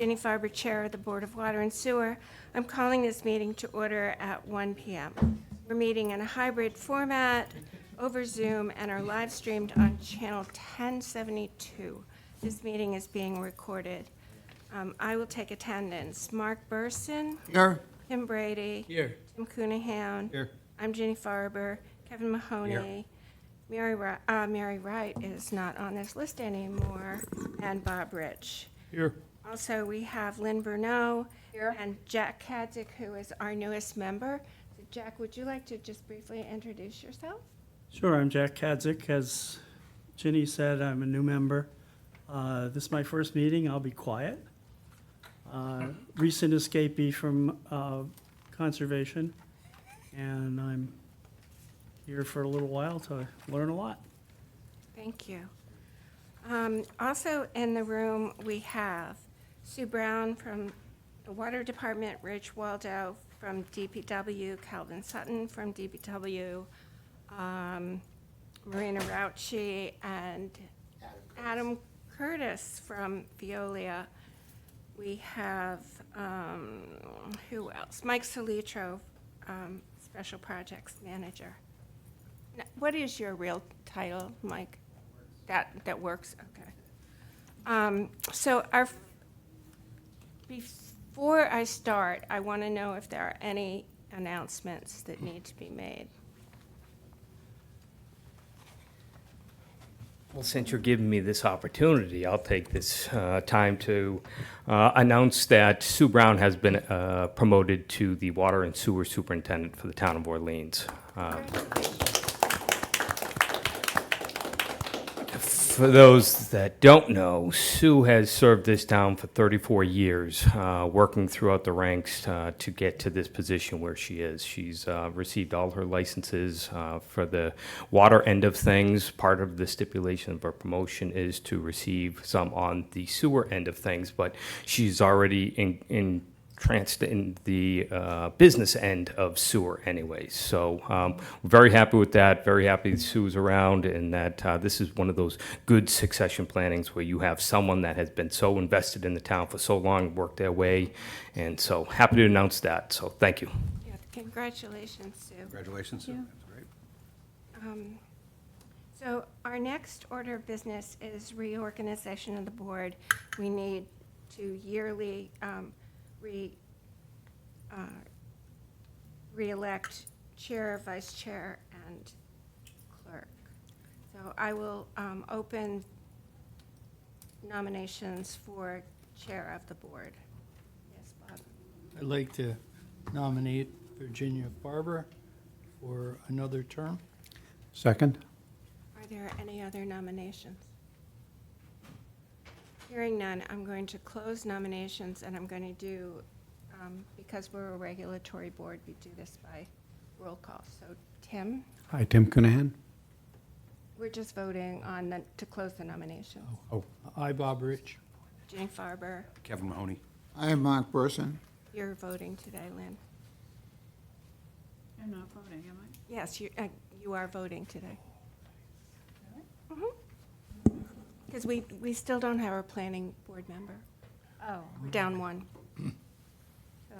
Jenny Farber, Chair of the Board of Water and Sewer. I'm calling this meeting to order at 1 p.m. We're meeting in a hybrid format over Zoom and are live streamed on channel 1072. This meeting is being recorded. I will take attendance. Mark Burson. Here. Tim Brady. Here. Tim Coonahan. Here. I'm Jenny Farber. Kevin Mahoney. Mary Wright is not on this list anymore, and Bob Rich. Here. Also, we have Lynn Bruneau and Jack Kadzik, who is our newest member. So Jack, would you like to just briefly introduce yourself? Sure, I'm Jack Kadzik. As Ginny said, I'm a new member. This is my first meeting. I'll be quiet. Recent escapee from conservation, and I'm here for a little while to learn a lot. Thank you. Also in the room, we have Sue Brown from the Water Department, Rich Waldo from DPW, Calvin Sutton from DPW, Marina Raucci, and Adam Curtis from Veolia. We have, who else? Mike Solitro, Special Projects Manager. Now, what is your real title, Mike? That works, okay. So before I start, I want to know if there are any announcements that need to be made. Well, since you're giving me this opportunity, I'll take this time to announce that Sue Brown has been promoted to the Water and Sewer Superintendent for the town of Orleans. For those that don't know, Sue has served this town for 34 years, working throughout the ranks to get to this position where she is. She's received all her licenses for the water end of things. Part of the stipulation of her promotion is to receive some on the sewer end of things, but she's already entranced in the business end of sewer anyway. So we're very happy with that, very happy that Sue's around, and that this is one of those good succession plannings where you have someone that has been so invested in the town for so long, worked their way, and so happy to announce that. So thank you. Yeah, congratulations, Sue. Congratulations, Sue. That's great. So our next order of business is reorganization of the board. We need to yearly re-elect chair, vice chair, and clerk. So I will open nominations for chair of the board. Yes, Bob? I'd like to nominate Virginia Barber for another term. Second. Are there any other nominations? Hearing none, I'm going to close nominations, and I'm going to do, because we're a regulatory board, we do this by roll call. So Tim, Hi, Tim Coonahan. we're just voting on to close the nominations. Oh, I, Bob Rich. Jane Farber, Kevin Mahoney. I am Mark Burson. you're voting today, Lynn. I'm not voting, am I? Yes, you are voting today. Because we still don't have our planning board member. Oh. We're down one. So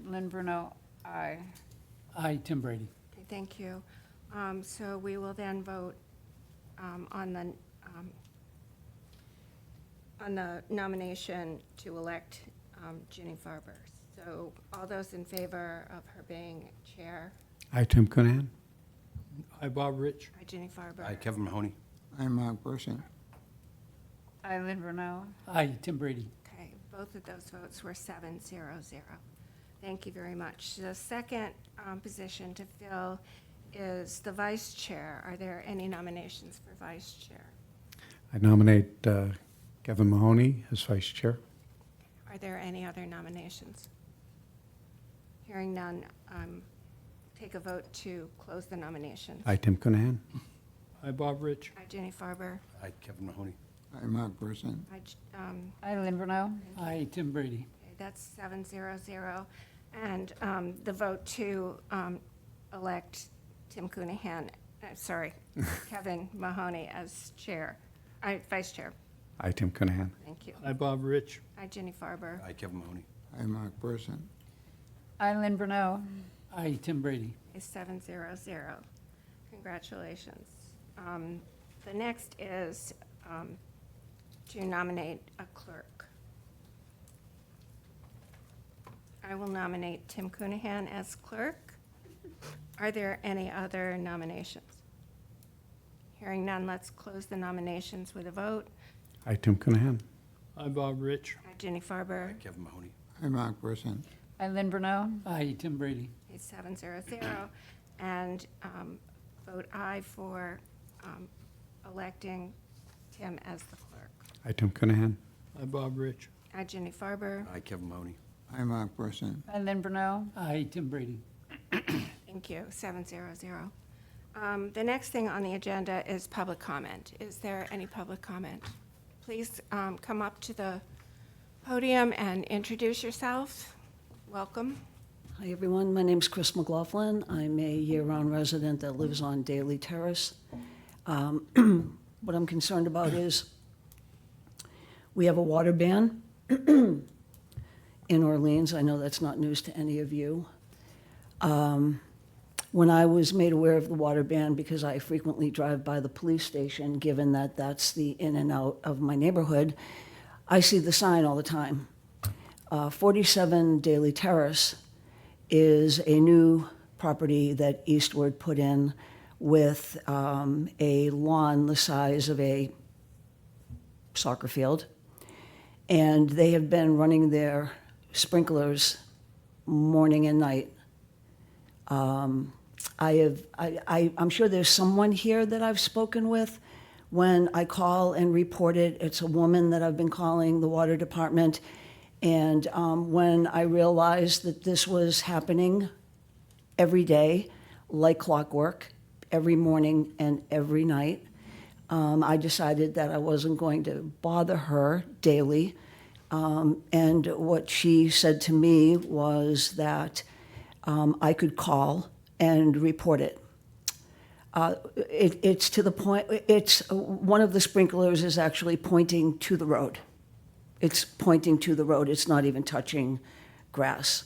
Lynn Bruneau, aye. I, Tim Brady. Okay, thank you. So we will then vote on the nomination to elect Ginny Farber. So all those in favor of her being chair, Hi, Tim Coonahan. I, Bob Rich. Ginny Farber. Hi, Kevin Mahoney. I am Mark Burson. I, Lynn Bruneau. I, Tim Brady. Okay, both of those votes were 7-0-0. Thank you very much. The second position to fill is the vice chair. Are there any nominations for vice chair? I nominate Kevin Mahoney as vice chair. Are there any other nominations? Hearing none, take a vote to close the nominations. Hi, Tim Coonahan. I, Bob Rich. Hi, Jenny Farber. Hi, Kevin Mahoney. I am Mark Burson. I, Lynn Bruneau. I, Tim Brady. Okay, that's 7-0-0. And the vote to elect Tim Coonahan, Kevin Mahoney as chair, vice chair. I, Tim Cunahan. Thank you. I, Bob Rich. I, Jenny Farber. I, Kevin Mahoney. I, Mark Person. I, Lynn Bruno. I, Tim Brady. Is 700. Congratulations. The next is to nominate a clerk. I will nominate Tim Cunahan as clerk. Are there any other nominations? Hearing none, let's close the nominations with a vote. I, Tim Cunahan. I, Bob Rich. I, Jenny Farber. Kevin Mahoney. I, Mark Person. I, Lynn Bruno. I, Tim Brady. Is 700. And vote aye for electing Tim as the clerk. I, Tim Cunahan. I, Bob Rich. I, Jenny Farber. I, Kevin Mahoney. I, Mark Person. I, Lynn Bruno. I, Tim Brady. Thank you, 700. The next thing on the agenda is public comment. Is there any public comment? Please come up to the podium and introduce yourself. Welcome. Hi, everyone. My name's Chris McLaughlin. I'm a year-round resident that lives on Daly Terrace. What I'm concerned about is we have a water ban in Orleans. I know that's not news to any of you. When I was made aware of the water ban, because I frequently drive by the police station, given that that's the in and out of my neighborhood, I see the sign all the time. 47 Daly Terrace is a new property that Eastward put in with a lawn the size of a soccer field. And they have been running their sprinklers morning and night. I'm sure there's someone here that I've spoken with. When I call and report it, it's a woman that I've been calling the water department. And when I realized that this was happening every day, like clockwork, every morning and every night, I decided that I wasn't going to bother her daily. And what she said to me was that I could call and report it. It's to the point, one of the sprinklers is actually pointing to the road. It's pointing to the road, it's not even touching grass.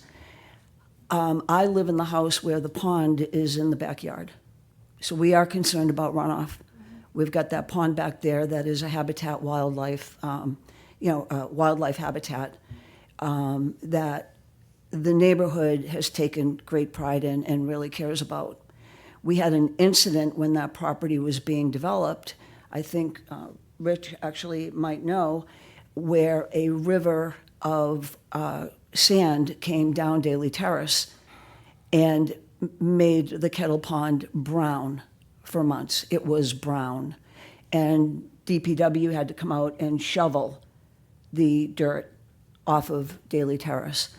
I live in the house where the pond is in the backyard. So we are concerned about runoff. We've got that pond back there that is a habitat wildlife, wildlife habitat that the neighborhood has taken great pride in and really cares about. We had an incident when that property was being developed, I think Rich actually might know, where a river of sand came down Daly Terrace and made the Kettle Pond brown for months. It was brown. And DPW had to come out and shovel the dirt off of Daly Terrace.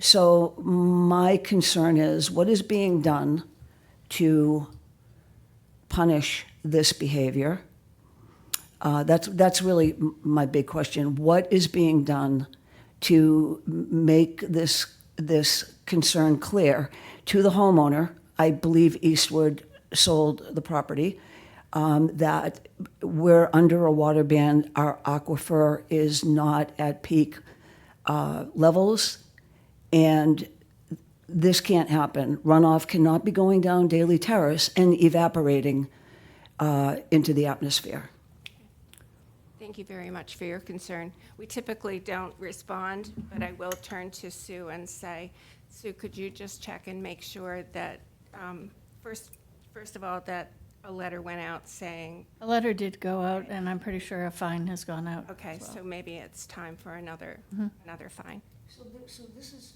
So my concern is what is being done to punish this behavior? That's really my big question. What is being done to make this concern clear to the homeowner? I believe Eastwood sold the property, that we're under a water ban. Our aquifer is not at peak levels, and this can't happen. Runoff cannot be going down Daly Terrace and evaporating into the atmosphere. Thank you very much for your concern. We typically don't respond, but I will turn to Sue and say, Sue, could you just check and make sure that, first of all, that a letter went out saying, A letter did go out, and I'm pretty sure a fine has gone out. okay, as well. so maybe it's time for another fine. So this is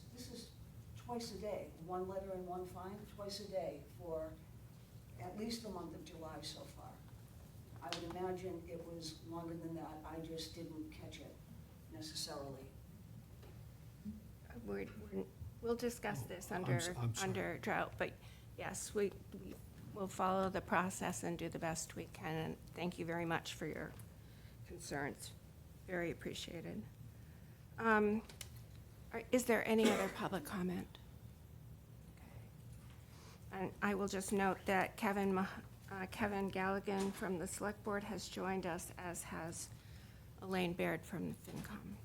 twice a day, one letter and one fine, twice a day for at least the month of July so far. I would imagine it was longer than that, I just didn't catch it necessarily. We'll discuss this I'm sorry. under drought, but yes, we will follow the process and do the best we can. And thank you very much for your concerns. Very appreciated. Is there any other public comment? Okay. And I will just note that Kevin Galligan from the Select Board has joined us, as has Elaine Baird from the FinCom.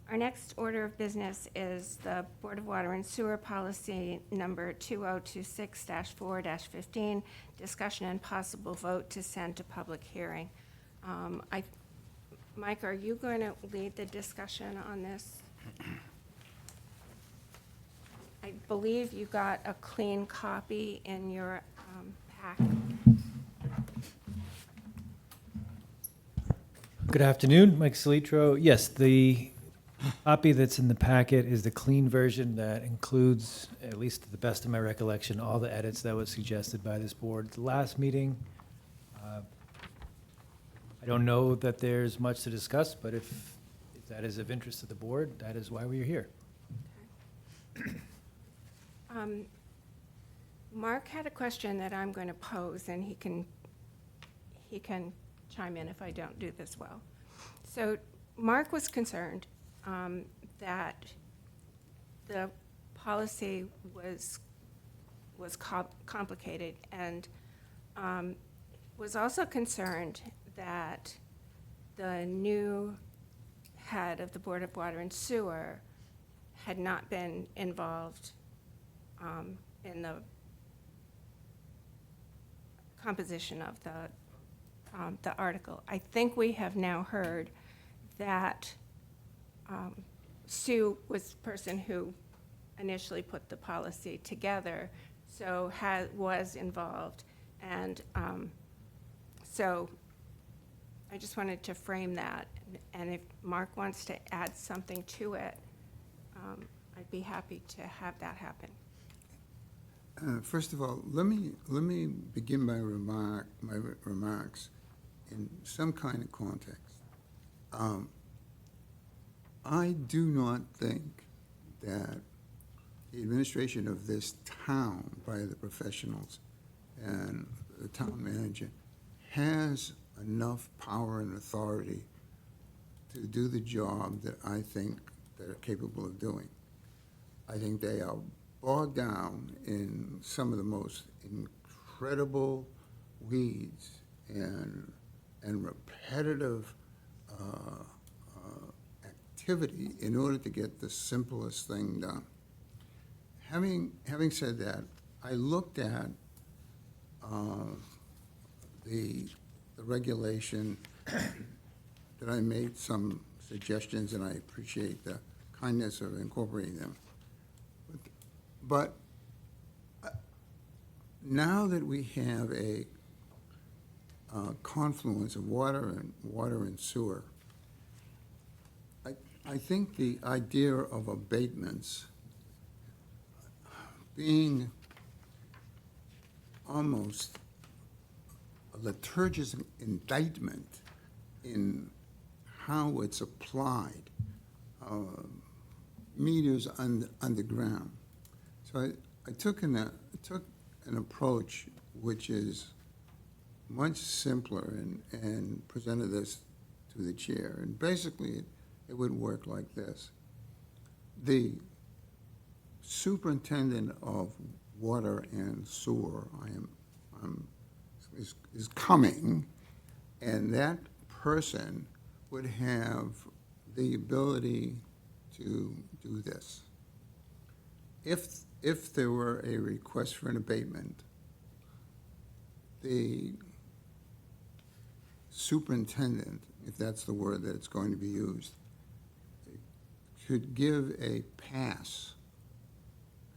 Our next order of business is the Board of Water and Sewer Policy Number 2026-4-15, discussion and possible vote to send to public hearing. Mike, are you going to lead the discussion on this? I believe you got a clean copy in your packet. Good afternoon, Mike Solitro. Yes, the copy that's in the packet is the clean version that includes, at least to the best of my recollection, all the edits that was suggested by this board at the last meeting. I don't know that there's much to discuss, but if that is of interest to the board, that is why we are here. Mark had a question that I'm going to pose, and he can chime in if I don't do this well. So Mark was concerned that the policy was complicated, and was also concerned that the new head of the Board of Water and Sewer had not been involved in the composition of the article. I think we have now heard that Sue was the person who initially put the policy together, so was involved, and so I just wanted to frame that, and if Mark wants to add something to it, I'd be happy to have that happen. First of all, let me begin my remarks in some kind of context. I do not think that the administration of this town by the professionals and the town manager has enough power and authority to do the job that I think they're capable of doing. I think they are bogged down in some of the most incredible weeds and repetitive activity in order to get the simplest thing done. Having said that, I looked at the regulation that I made some suggestions, and I appreciate the kindness of incorporating them. But now that we have a confluence of water and sewer, I think the idea of abatements being almost a liturgious indictment in how it's applied, meters underground. So I took an approach which is much simpler and presented this to the chair. And basically, it would work like this. The superintendent of water and sewer is coming, and that person would have the ability to do this. If there were a request for an abatement, the superintendent, if that's the word that's going to be used, could give a pass.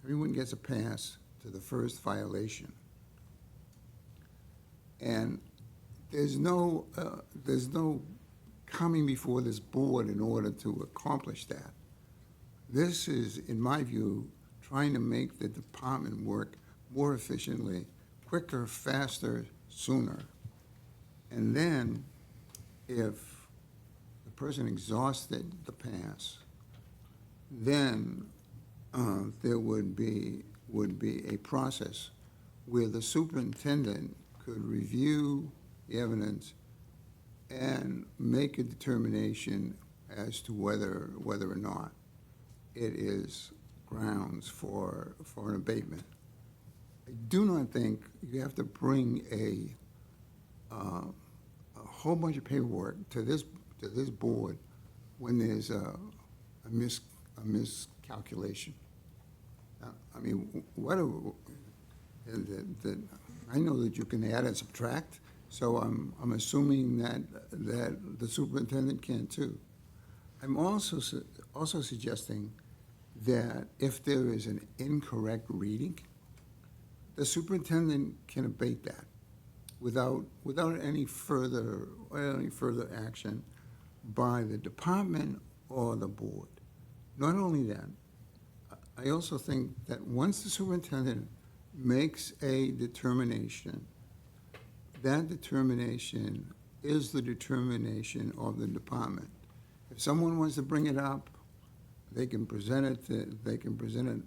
Everyone gets a pass to the first violation. And there's no coming before this board in order to accomplish that. This is, in my view, trying to make the department work more efficiently, quicker, faster, sooner. And then, if the person exhausted the pass, then there would be a process where the superintendent could review the evidence and make a determination as to whether or not it is grounds for an abatement. I do not think you have to bring a whole bunch of paperwork to this board when there's a miscalculation. I mean, I know that you can add and subtract, so I'm assuming that the superintendent can too. I'm also suggesting that if there is an incorrect reading, the superintendent can abate that without any further action by the department or the board. Not only that, I also think that once the superintendent makes a determination, that determination is the determination of the department. If someone wants to bring it up, they can present it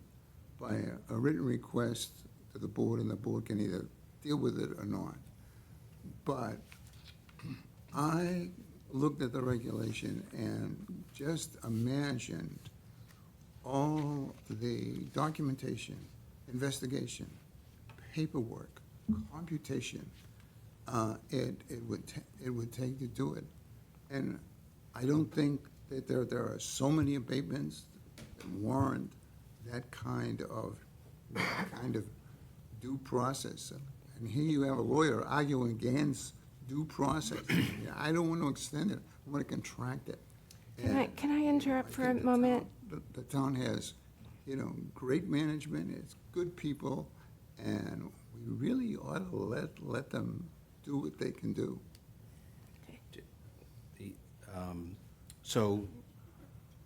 by a written request to the board, and the board can either deal with it or not. But I looked at the regulation and just imagined all the documentation, investigation, paperwork, computation it would take to do it. And I don't think that there are so many abatements that warrant that kind of due process. And here you have a lawyer arguing against due process. I don't want to extend it. I want to contract it. Can I interrupt for a think moment? The town has, great management, it's good people, and we really ought to let them do what they can do. So,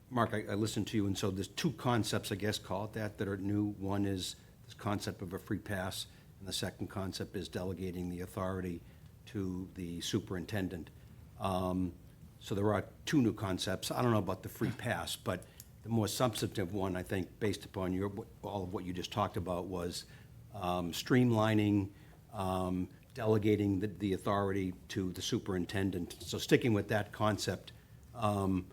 Mark, I listened to you, and so there's two concepts, I guess, call it that are new. One is this concept of a free pass, and the second concept is delegating the authority to the superintendent. So there are two new concepts. I don't know about the free pass, but the more substantive one, I think, based upon all of what you just talked about, was streamlining, delegating the authority to the superintendent. So sticking with that concept, my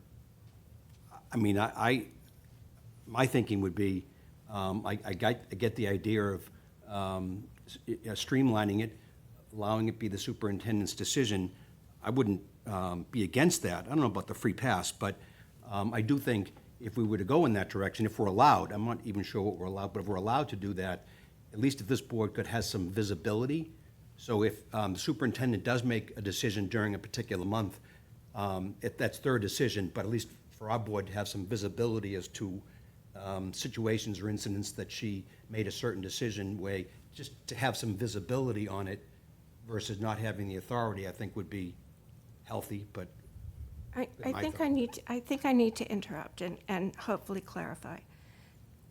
thinking would be, I get the idea of streamlining it, allowing it be the superintendent's decision. I wouldn't be against that. I don't know about the free pass, but I do think if we were to go in that direction, if we're allowed, I'm not even sure what we're allowed, but if we're allowed to do that, at least if this board could have some visibility. So if the superintendent does make a decision during a particular month, if that's their decision, but at least for our board to have some visibility as to situations or incidents that she made a certain decision way, just to have some visibility on it versus not having the authority, I think would be healthy, but I think I need to interrupt and hopefully clarify.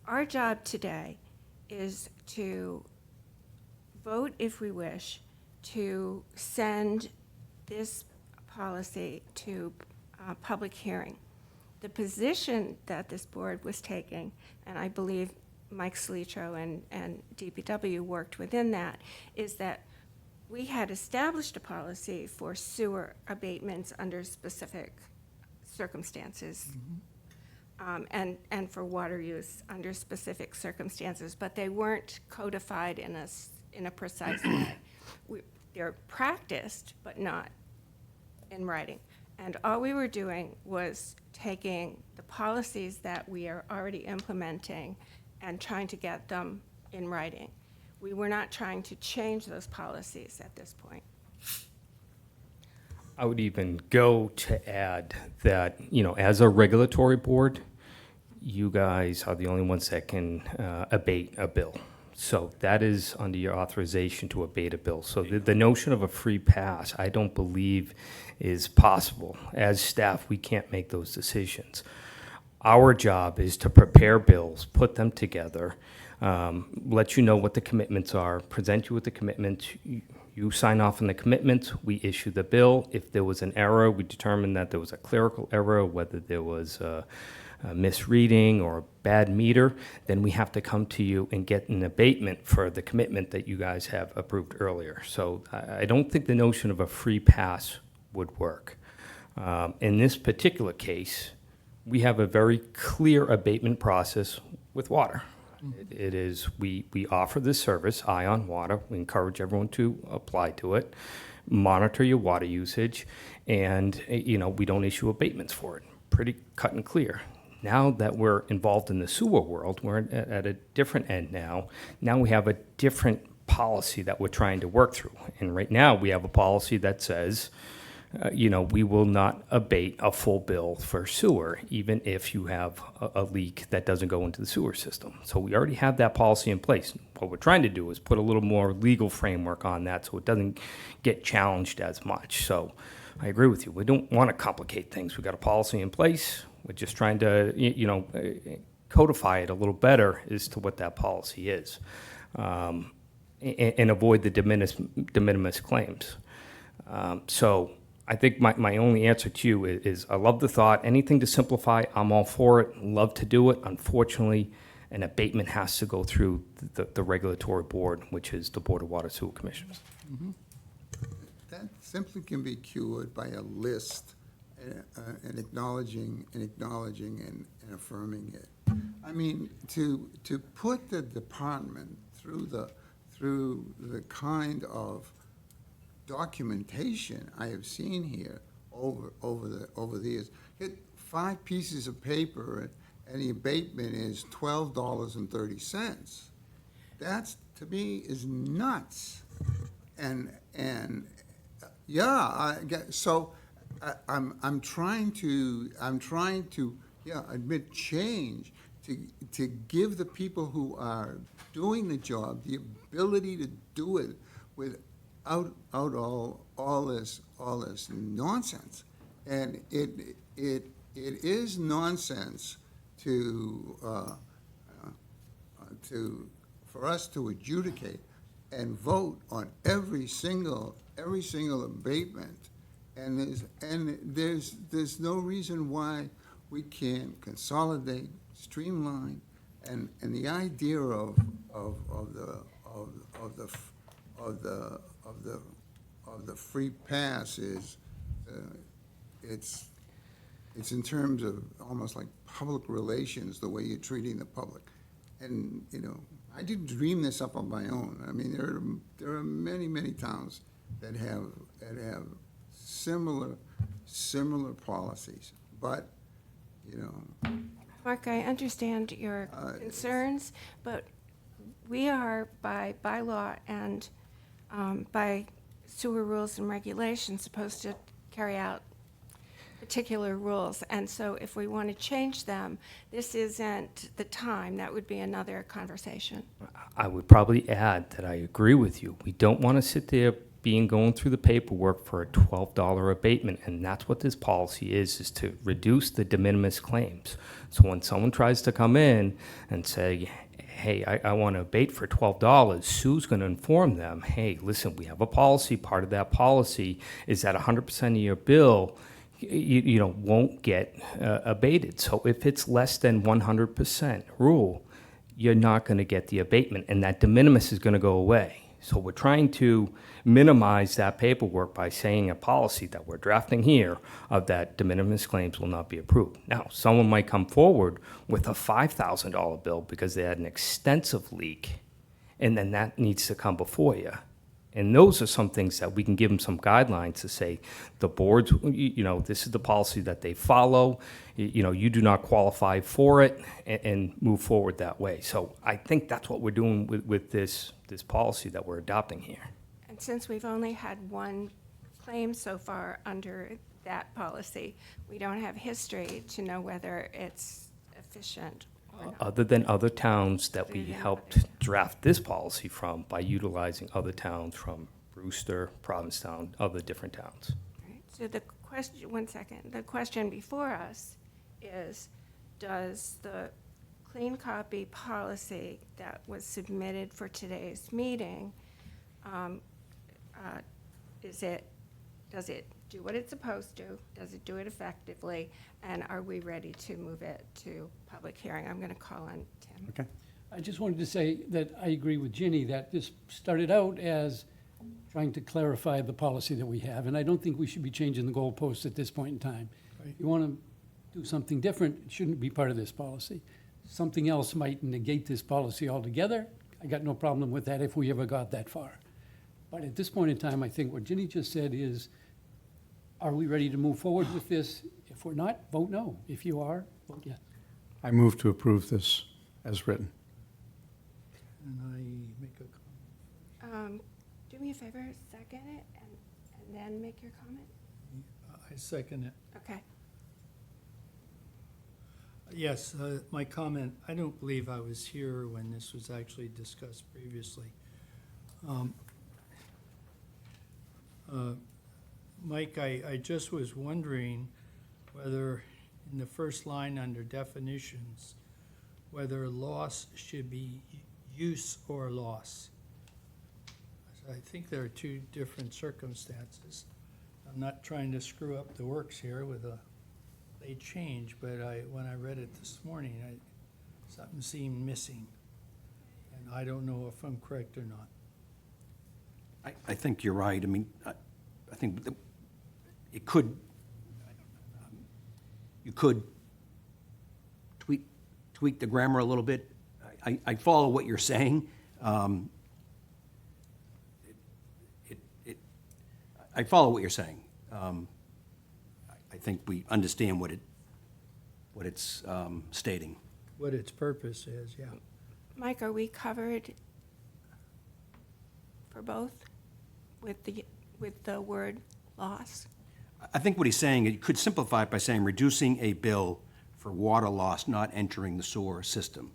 Our job today is to vote, if we wish, to send this policy to public hearing. The position that this board was taking, and I believe Mike Salitro and DPW worked within that, is that we had established a policy for sewer abatements under specific circumstances, and for water use under specific circumstances, but they weren't codified in a precise way. They're practiced, but not in writing. And all we were doing was taking the policies that we are already implementing and trying to get them in writing. We were not trying to change those policies at this point. I would even go to add that, as a regulatory board, you guys are the only ones that can abate a bill. So that is under your authorization to abate a bill. So the notion of a free pass, I don't believe is possible. As staff, we can't make those decisions. Our job is to prepare bills, put them together, let you know what the commitments are, present you with the commitments. You sign off on the commitments, we issue the bill. If there was an error, we determine that there was a clerical error, whether there was a misreading or a bad meter, then we have to come to you and get an abatement for the commitment that you guys have approved earlier. So I don't think the notion of a free pass would work. In this particular case, we have a very clear abatement process with water. It is, we offer this service, Ion Water. We encourage everyone to apply to it. monitor your water usage, and, we don't issue abatements for it. Pretty cut and clear. Now that we're involved in the sewer world, we're at a different end now. Now we have a different policy that we're trying to work through. And right now, we have a policy that says, we will not abate a full bill for sewer, even if you have a leak that doesn't go into the sewer system. So we already have that policy in place. What we're trying to do is put a little more legal framework on that so it doesn't get challenged as much. So I agree with you. We don't want to complicate things. We've got a policy in place. We're just trying to, codify it a little better as to what that policy is, and avoid the de minimis claims. So I think my only answer to you is I love the thought. Anything to simplify, I'm all for it. Love to do it. Unfortunately, an abatement has to go through the regulatory board, which is the Board of Water Sewer Commissioners. That simply can be cured by a list and acknowledging and affirming it. I mean, to put the department through the kind of documentation I have seen here over the years. Hit 5 pieces of paper and the abatement is $12.30. That's, to me, is nuts. And yeah, I'm trying to admit change to give the people who are doing the job the ability to do it without all this nonsense. And it is nonsense for us to adjudicate and vote on every single abatement. And there's no reason why we can't consolidate, streamline, and the idea of the free pass is it's in terms of almost like public relations, the way you're treating the public. And I didn't dream this up on my own. I mean, there are many towns that have similar policies, but Mark, I understand your concerns, but we are by bylaw and by sewer rules and regulations supposed to carry out particular rules. And so if we want to change them, this isn't the time. That would be another conversation. I would probably add that I agree with you. We don't want to sit there going through the paperwork for a $12 abatement, and that's what this policy is to reduce the de minimis claims. So when someone tries to come in and say, hey, I want to abate for $12, Sue's going to inform them, hey, listen, we have a policy. Part of that policy is that 100% of your bill won't get abated. So if it's less than 100% rule, you're not going to get the abatement, and that de minimis is going to go away. So we're trying to minimize that paperwork by saying a policy that we're drafting here of that de minimis claims will not be approved. Now, someone might come forward with a $5,000 bill because they had an extensive leak, and then that needs to come before you. And those are some things that we can give them some guidelines to say, the boards, this is the policy that they follow. You do not qualify for it, and move forward that way. So I think that's what we're doing with this policy that we're adopting here. And since we've only had one claim so far under that policy, we don't have history to know whether it's efficient or not. Other than other towns that we helped draft this policy from by utilizing other towns from Brewster, Provincetown, other different towns. Right. So the question, one second, the question before us is, does the clean copy policy that was submitted for today's meeting, does it do what it's supposed to? Does it do it effectively? And are we ready to move it to public hearing? I'm going to call on Tim. Okay. I just wanted to say that I agree with Ginny that this started out as trying to clarify the policy that we have, and I don't think we should be changing the goalposts at this point in time. You want to do something different, it shouldn't be part of this policy. Something else might negate this policy altogether. I got no problem with that if we ever got that far. But at this point in time, I think what Ginny just said is, are we ready to move forward with this? If we're not, vote no. If you are, vote yes. I move to approve this as written. And I make a comment. Do me a favor, second it, and then make your comment? I second it. Okay. Yes, my comment, I don't believe I was here when this was actually discussed previously. Mike, I just was wondering whether in the first line under definitions, whether loss should be use or loss. I think there are two different circumstances. I'm not trying to screw up the works here with a late change, but when I read it this morning, something seemed missing. And I don't know if I'm correct or not. I think you're right. I mean, I think it could, you could tweak the grammar a little bit. I follow what you're saying. I follow what you're saying. I think we understand what it's stating. What its purpose is, yeah. Mike, are we covered for both with the word loss? I think what he's saying, you could simplify it by saying reducing a bill for water loss not entering the sewer system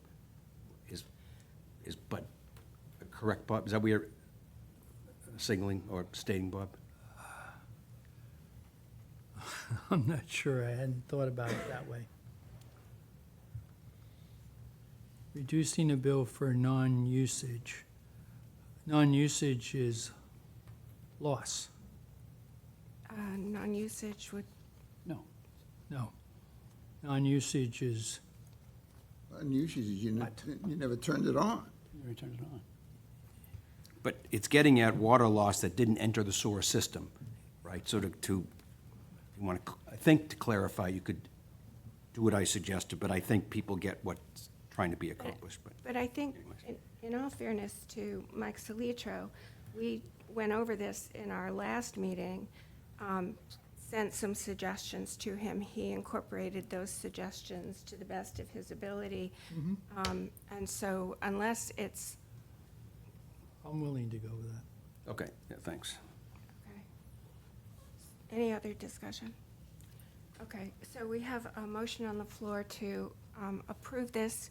is but correct, Bob? Is that what you're signaling or stating, Bob? I'm not sure. I hadn't thought about it that way. Reducing a bill for non-usage. Non-usage is loss. Non-usage would, No. No. Non-usage is, Unusually, you never turned it on. You already turned it on. But it's getting at water loss that didn't enter the sewer system, right? So if you want to, I think to clarify, you could do what I suggested, but I think people get what's trying to be accomplished. but I think, in all fairness to Mike Solitro, we went over this in our last meeting, sent some suggestions to him. He incorporated those suggestions to the best of his ability. And so unless it's, I'm willing to go with that. Okay, yeah, thanks. okay. Any other discussion? Okay, so we have a motion on the floor to approve this.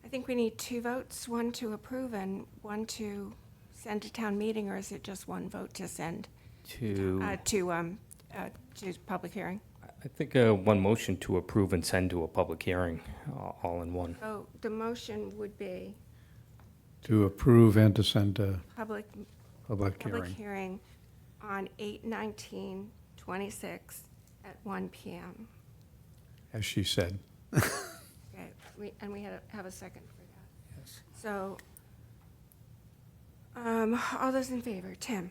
I think we need two votes, one to approve and one to send to town meeting, or is it just one vote to send to public hearing? I think one motion to approve and send to a public hearing, all in one. So the motion would be To approve and to send to public public hearing. hearing on 8/19/26 at 1 PM. As she said. Okay, we have a second for that. Yes. So, all those in favor, Tim?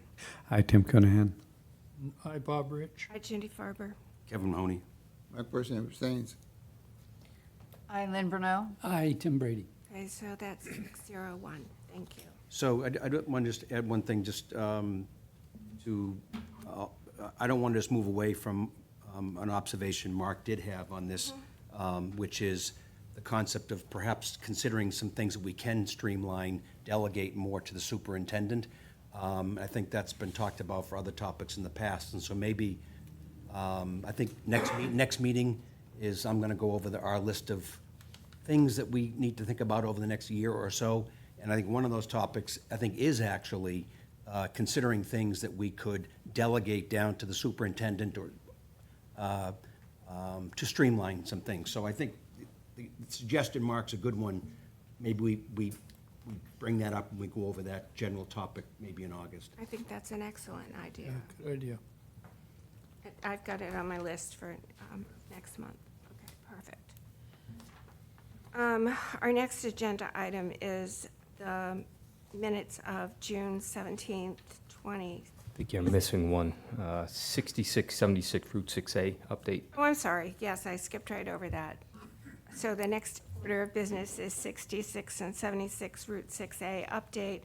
I, Tim Coonahan. Aye, Bob Rich. Hi, Cindy Farber. Kevin Mahoney. My person abstains. I, Lynn Bruno. Aye, Tim Brady. Okay, so that's 601. Thank you. So I want to just add one thing, just I don't want to just move away from an observation Mark did have on this, which is the concept of perhaps considering some things that we can streamline, delegate more to the superintendent. I think that's been talked about for other topics in the past, and so maybe, I think next meeting is, I'm going to go over our list of things that we need to think about over the next year or so, and I think one of those topics, I think, is actually considering things that we could delegate down to the superintendent or to streamline some things. So I think the suggestion, Mark's a good one. Maybe we bring that up and we go over that general topic maybe in August. I think that's an excellent idea. Yeah, good idea. I've got it on my list for next month. Okay, perfect. Our next agenda item is the minutes of June 17th, 20. I think you're missing one, 6676 Route 6A update. Oh, I'm sorry. Yes, I skipped right over that. So the next order of business is 66 and 76 Route 6A update,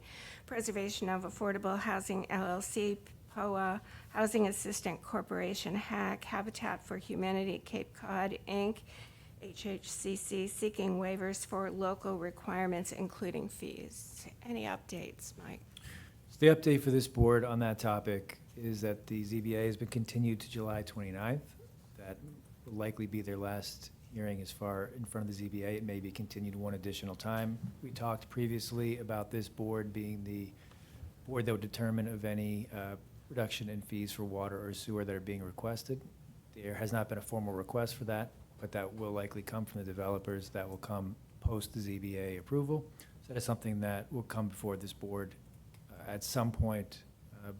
preservation of affordable housing LLC, POA, Housing Assistant Corporation, HAC, Habitat for Humanity, Cape Cod, Inc., HHCC, seeking waivers for local requirements, including fees. Any updates, Mike? So the update for this board on that topic is that the ZBA has been continued to July 29th. That will likely be their last hearing as far in front of the ZBA. It may be continued one additional time. We talked previously about this board being the board that would determine of any reduction in fees for water or sewer that are being requested. There has not been a formal request for that, but that will likely come from the developers. That will come post the ZBA approval. So that is something that will come before this board at some point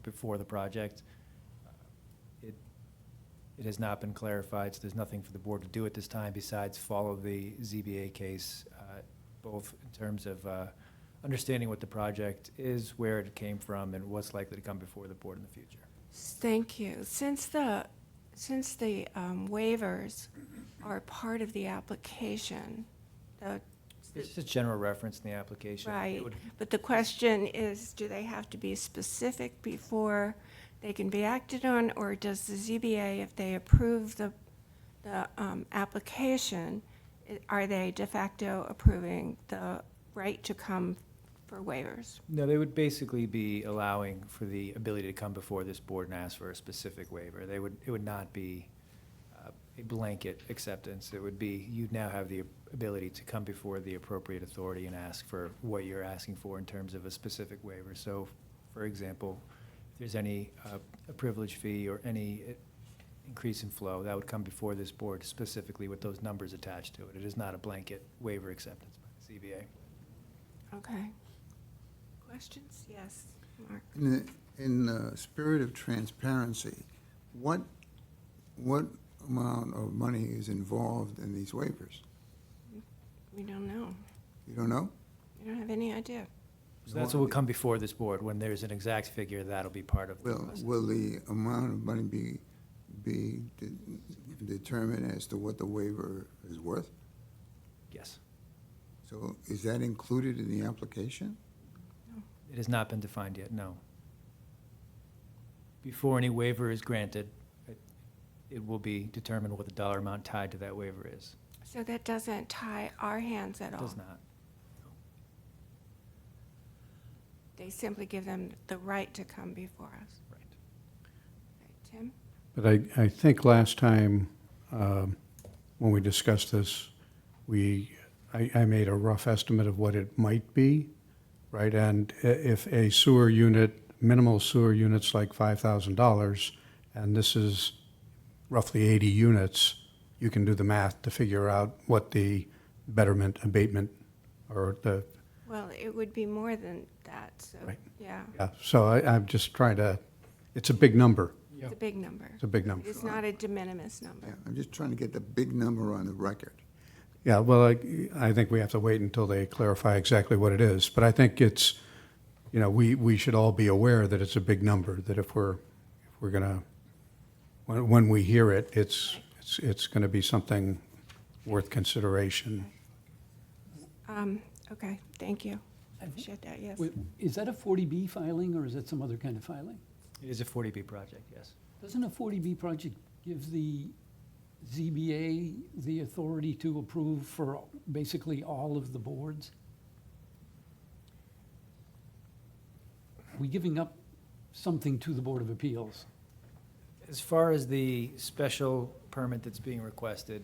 before the project. It has not been clarified, so there's nothing for the board to do at this time besides follow the ZBA case, both in terms of understanding what the project is, where it came from, and what's likely to come before the board in the future. Thank you. Since the waivers are part of the application, It's just a general reference in the application. It right, would- but the question is, do they have to be specific before they can be acted on, or does the ZBA, if they approve the application, are they de facto approving the right to come for waivers? No, they would basically be allowing for the ability to come before this board and ask for a specific waiver. It would not be a blanket acceptance. It would be, you'd now have the ability to come before the appropriate authority and ask for what you're asking for in terms of a specific waiver. So, for example, if there's any a privilege fee or any increase in flow, that would come before this board specifically with those numbers attached to it. It is not a blanket waiver acceptance by the ZBA. Okay. Questions? Yes, Mark? In the spirit of transparency, what amount of money is involved in these waivers? We don't know. You don't know? We don't have any idea. So that's what will come before this board. When there's an exact figure, that'll be part of the process. Will the amount of money be determined as to what the waiver is worth? Yes. So is that included in the application? It has not been defined yet, no. Before any waiver is granted, it will be determined what the dollar amount tied to that waiver is. So that doesn't tie our hands at It all? does not. They simply give them the right to come before us? Right. Right, Tim? But I think last time, when we discussed this, I made a rough estimate of what it might be, right? And if a sewer unit, minimal sewer unit's like $5,000, and this is roughly 80 units, you can do the math to figure out what the betterment abatement or the, Well, it would be more than that, so, Right. yeah. yeah. So I'm just trying to, it's a big number. It's a big number. It's a big number. It's not a de minimis number. Yeah, I'm just trying to get the big number on the record. Yeah, well, I think we have to wait until they clarify exactly what it is. But I think it's, we should all be aware that it's a big number, that if we're gonna, when we hear it, it's gonna be something worth consideration. Okay, thank you. I appreciate that, yes. Wait, is that a 40B filing, or is that some other kind of filing? It is a 40B project, yes. Doesn't a 40B project give the ZBA the authority to approve for basically all of the boards? Are we giving up something to the Board of Appeals? As far as the special permit that's being requested,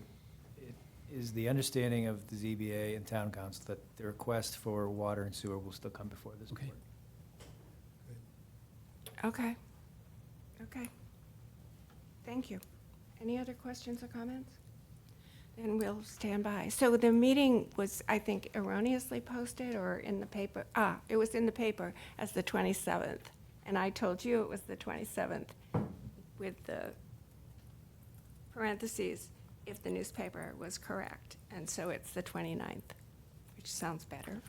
it is the understanding of the ZBA and Town Council that the request for water and sewer will still come before this Okay. board. Okay. Okay. Thank you. Any other questions or comments? Then we'll stand by. So the meeting was, I think, erroneously posted or in the paper? It was in the paper as the 27th. And I told you it was the 27th with the parentheses, if the newspaper was correct. And so it's the 29th, which sounds better. Sounds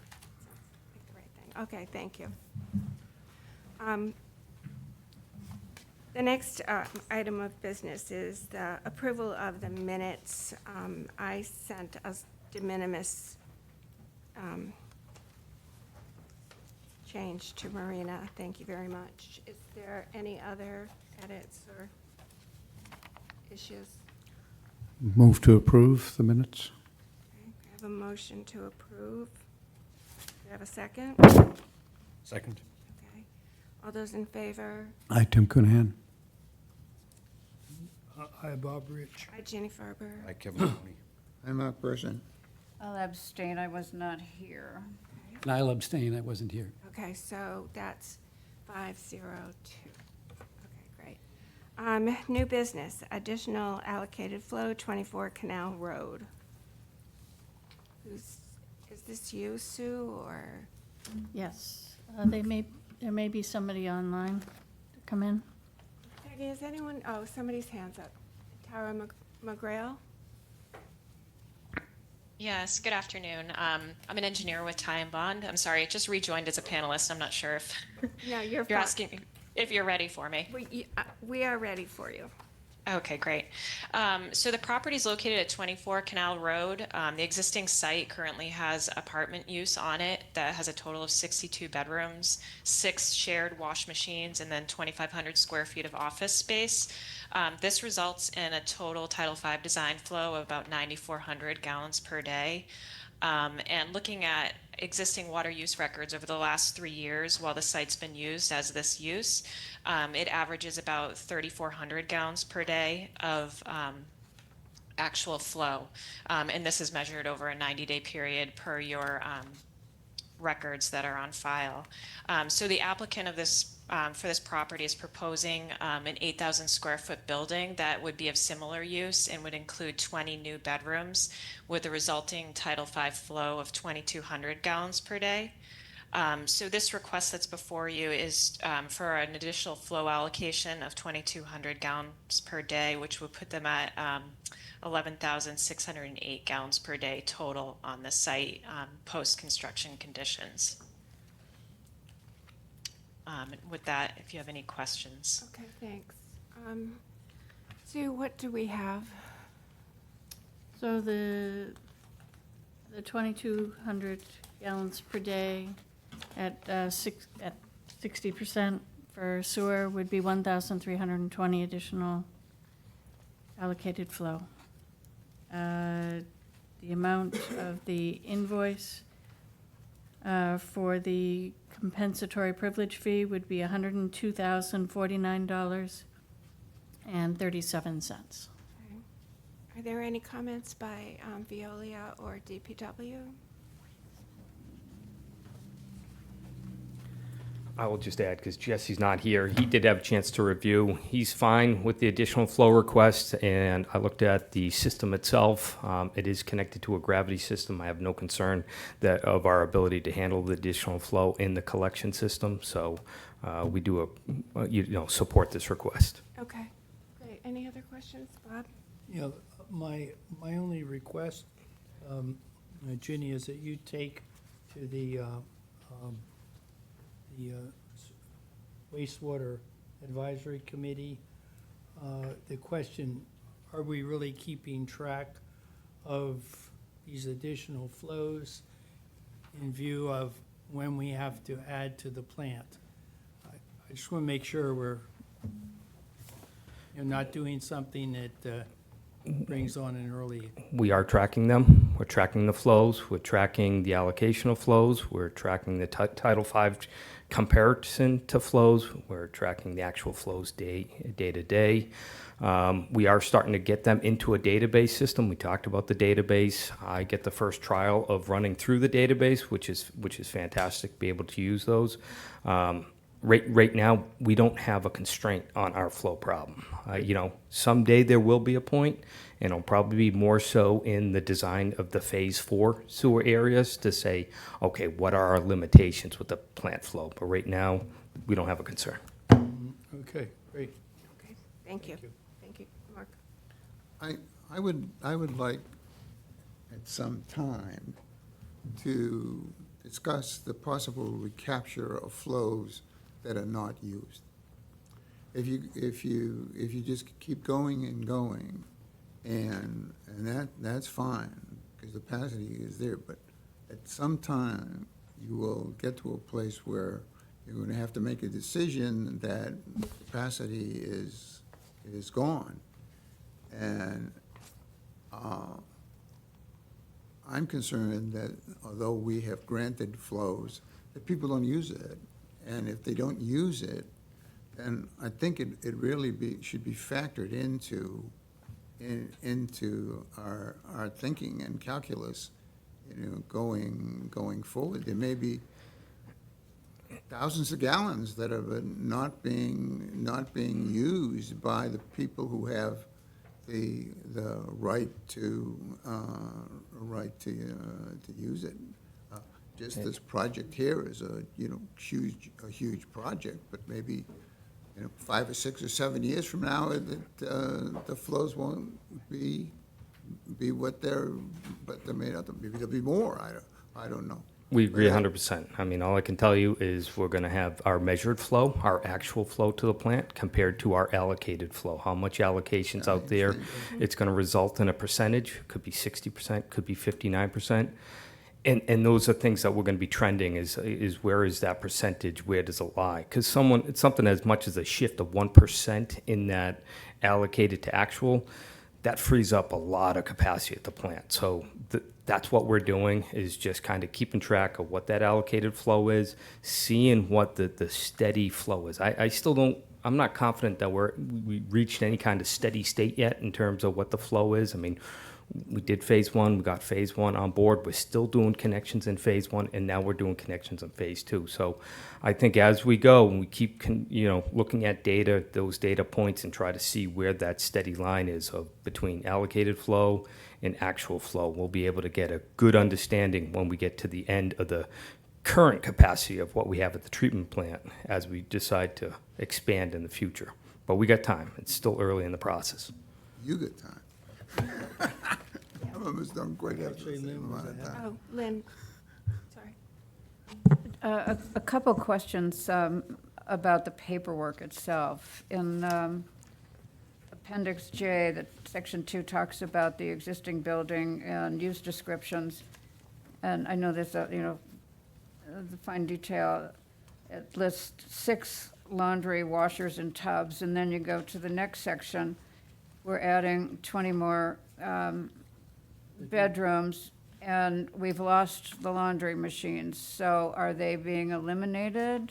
like the right thing. Okay, thank you. The next item of business is the approval of the minutes. I sent us de minimis change to Marina. Thank you very much. Is there any other edits or issues? Move to approve the minutes? Okay, I have a motion to approve. Do you have a second? Second. Okay. All those in favor? Aye, Tim Coonahan. Hi, Bob Rich. Hi, Jenny Farber. Hi, Kevin Mahoney. I'm a person. I'll abstain, I was not here. And I'll abstain, I wasn't here. Okay, so that's 502. Okay, great. New business, additional allocated flow, 24 Canal Road. Is this you, Sue, or? Yes, there may be somebody online to come in. Peggy, is anyone, oh, somebody's hand's up. Tara McGrail? Yes, good afternoon. I'm an engineer with Ty and Bond. I'm sorry, I just rejoined as a panelist. I'm not sure if No, you're you're fine. asking if you're ready for me. We are ready for you. Okay, great. So the property is located at 24 Canal Road. The existing site currently has apartment use on it that has a total of 62 bedrooms, 6 shared wash machines, and then 2,500 square feet of office space. This results in a total Title V design flow of about 9,400 gallons per day. And looking at existing water use records over the last 3 years while the site's been used as this use, it averages about 3,400 gallons per day of actual flow. And this is measured over a 90-day period per your records that are on file. So the applicant of this for this property is proposing an 8,000 square foot building that would be of similar use and would include 20 new bedrooms with a resulting Title V flow of 2,200 gallons per day. So this request that's before you is for an additional flow allocation of 2,200 gallons per day, which would put them at 11,608 gallons per day total on the site post-construction conditions. And with that, if you have any questions. Okay, thanks. Sue, what do we have? So the 2,200 gallons per day at 60% for sewer would be 1,320 additional allocated flow. The amount of the invoice for the compensatory privilege fee would be $102,049.37. Are there any comments by Veolia or DPW? I will just add, because Jesse's not here, he did have a chance to review. He's fine with the additional flow request, and I looked at the system itself. It is connected to a gravity system. I have no concern of our ability to handle the additional flow in the collection system. So we do support this request. Okay, great. Any other questions, Bob? Yeah, my only request, Ginny, is that you take to the wastewater advisory committee the question, are we really keeping track of these additional flows in view of when we have to add to the plant? I just want to make sure we're not doing something that brings on an early. We are tracking them. We're tracking the flows. We're tracking the allocation of flows. We're tracking the Title V comparison to flows. We're tracking the actual flows day to day. We are starting to get them into a database system. We talked about the database. I get the first trial of running through the database, which is fantastic, be able to use those. Right now, we don't have a constraint on our flow problem. Someday there will be a point, and it'll probably be more so in the design of the Phase 4 sewer areas to say, okay, what are our limitations with the plant flow? But right now, we don't have a concern. Okay, great. Okay, thank you. Thank you, Mark. I would like at some time to discuss the possible recapture of flows that are not used. If you just keep going and going, and that's fine, because the capacity is there, but at some time, you will get to a place where you're going to have to make a decision that capacity is gone. And I'm concerned that although we have granted flows, that people don't use it. And if they don't use it, then I think it really should be factored into our thinking and calculus, going forward. There may be thousands of gallons that are not being used by the people who have the right to use it. Just this project here is a huge project, but maybe 5 or 6 or 7 years from now, the flows won't be what they're made out of. Maybe there'll be more. I don't know. We agree 100%. I mean, all I can tell you is we're going to have our measured flow, our actual flow to the plant compared to our allocated flow. How much allocation's out there? It's going to result in a percentage. Could be 60%, could be 59%. And those are things that we're going to be trending is where is that percentage? Where does it lie? Because it's something as much as a shift of 1% in that allocated to actual, that frees up a lot of capacity at the plant. So that's what we're doing, is just kind of keeping track of what that allocated flow is, seeing what the steady flow is. I still don't, I'm not confident that we reached any kind of steady state yet in terms of what the flow is. I mean, we did phase 1, we got phase 1 on board. We're still doing connections in phase 1, and now we're doing connections in phase 2. So I think as we go, and we keep looking at data, those data points, and try to see where that steady line is between allocated flow and actual flow, we'll be able to get a good understanding when we get to the end of the current capacity of what we have at the treatment plant as we decide to expand in the future. But we got time. It's still early in the process. You got time. Some of us don't quite have the same amount of time. Oh, Lynn, sorry. A couple questions about the paperwork itself. In Appendix J, that Section 2 talks about the existing building and use descriptions. And I know there's the fine detail. It lists 6 laundry washers and tubs, and then you go to the next section. We're adding 20 more bedrooms, and we've lost the laundry machines. So are they being eliminated?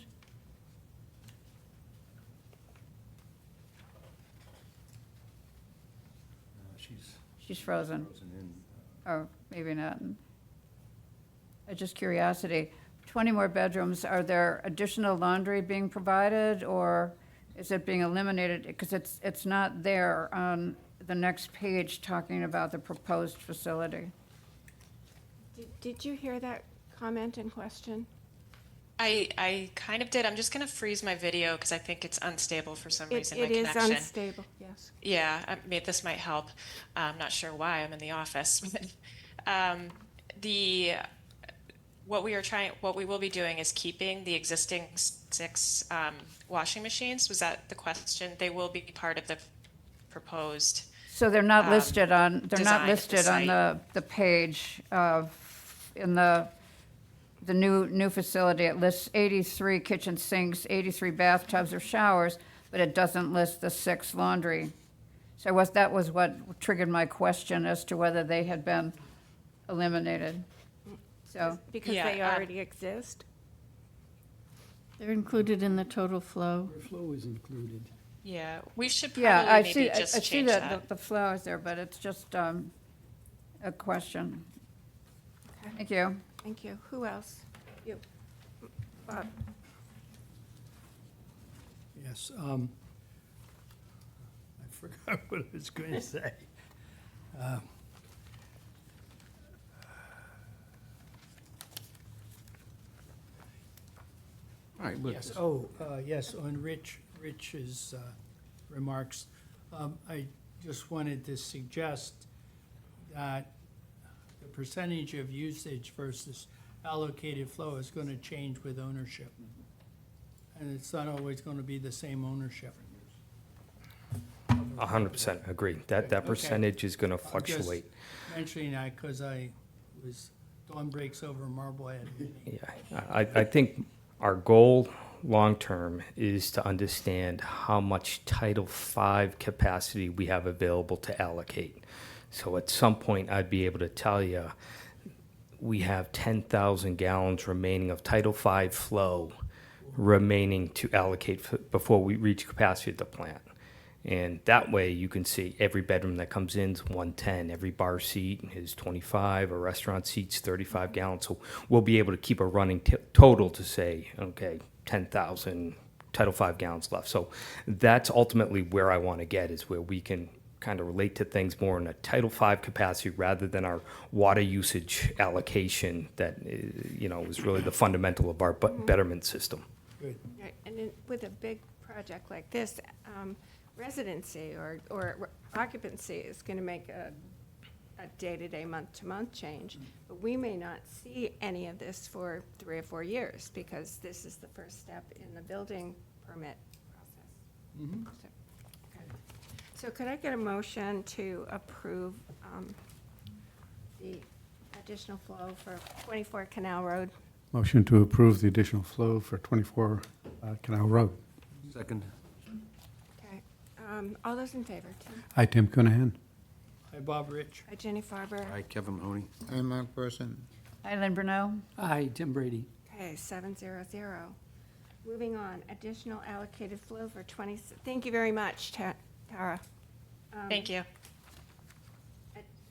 She's frozen. Or maybe not. Just curiosity. 20 more bedrooms, are there additional laundry being provided, or is it being eliminated? Because it's not there on the next page talking about the proposed facility. Did you hear that comment and question? I kind of did. I'm just going to freeze my video because I think it's unstable for some reason. My It is connection. unstable, yes. Yeah, this might help. I'm not sure why I'm in the office. What we will be doing is keeping the existing 6 washing machines. Was that the question? They will be part of the proposed. So they're not listed on, design of the site. the page in the new facility. It lists 83 kitchen sinks, 83 bathtubs or showers, but it doesn't list the 6 laundry. So that was what triggered my question as to whether they had been eliminated. So, Because Yeah, they already exist? They're included in the total flow. The flow is included. Yeah, we should yeah, probably maybe I just see change that that. the flow is there, but it's just a question. Okay. Thank you. Thank you. Who else? You. Bob. Yes, I forgot what I was going to say. All right, Yes, yes, on Rich's remarks, I just wanted to suggest that the percentage of usage versus allocated flow is going to change with ownership. And it's not always going to be the same ownership. 100% agree. That Okay. percentage is going to I'm just fluctuate. mentioning that because I was dawn breaks over Marblehead. Yeah, I think our goal long-term is to understand how much Title V capacity we have available to allocate. So at some point, I'd be able to tell you, we have 10,000 gallons remaining of Title V flow remaining to allocate before we reach capacity at the plant. And that way, you can see every bedroom that comes in is 110, every bar seat is 25, a restaurant seat's 35 gallons. So we'll be able to keep a running total to say, okay, 10,000 Title V gallons left. So that's ultimately where I want to get, is where we can kind of relate to things more in a Title V capacity rather than our water usage allocation that, is really the fundamental of our betterment system. Good. Right, and then with a big project like this, residency or occupancy is going to make a day-to-day, month-to-month change. But we may not see any of this for 3 or 4 years, because this is the first step in the building permit process. So could I get a motion to approve the additional flow for 24 Canal Road? Motion to approve the additional flow for 24 Canal Road. Second. Okay. All those in favor? Tim? Hi, Tim Cunahan. Hi, Bob Rich. Hi, Jenny Farber. Hi, Kevin Mahoney. I'm Mark Person. Eileen Bruno? Aye, Tim Brady. Okay, 700. Moving on, additional allocated flow for 20, thank you very much, Tara. Thank you.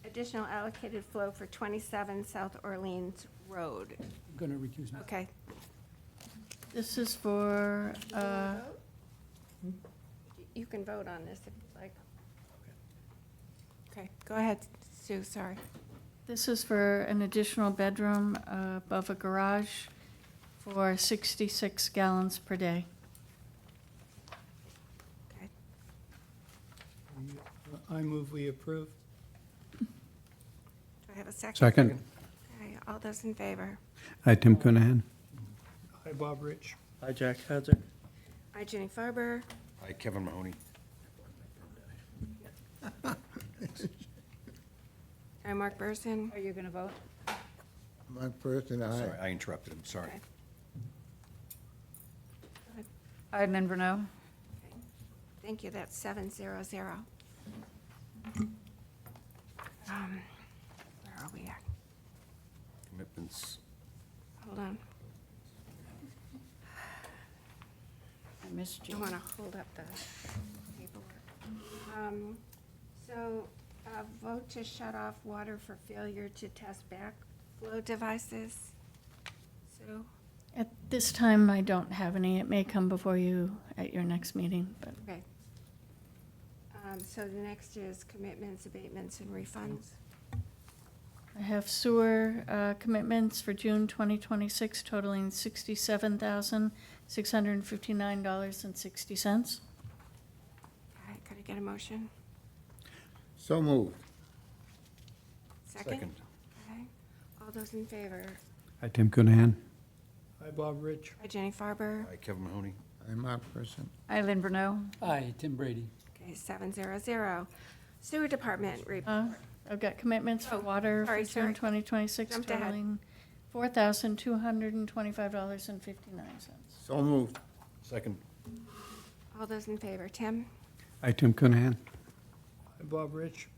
Additional allocated flow for 27 South Orleans Road. I'm going to recuse myself. Okay. This is for, You can vote on this if you'd like. Okay, go ahead, Sue, sorry. this is for an additional bedroom above a garage for 66 gallons per day. Okay. I move we approve. Do I have a second? Second. Okay, all those in favor? Hi, Tim Cunahan. Hi, Bob Rich. Hi, Jack Hudzik. Hi, Jenny Farber. Hi, Kevin Mahoney. Hi, Mark Burson. Are you going to vote? Mark Person, aye. Sorry, I interrupted him, sorry. Okay. Eileen Bruno? Thank you, that's 700. Where are we at? Commitments. Hold on, I missed I you. want to hold up the paperwork. So, vote to shut off water for failure to test backflow devices. Sue? At this time, I don't have any. It may come before you at your next meeting, but Okay. So the next is commitments, abatements, and refunds. I have sewer commitments for June 2026 totaling $67,659.60. All right, could I get a motion? So moved. Second? Second. Okay, all those in favor? Hi, Tim Cunahan. Hi, Bob Rich. Hi, Jenny Farber. Hi, Kevin Mahoney. I'm Mark Person. Eileen Bruno? Aye, Tim Brady. Okay, 700. Sewer Department report. I've got commitments for Oh, water for sorry. June 2026 Jumped ahead. totaling $4,225.59. So moved. Second. All those in favor? Tim? Hi, Tim Cunahan. Hi, Bob Rich.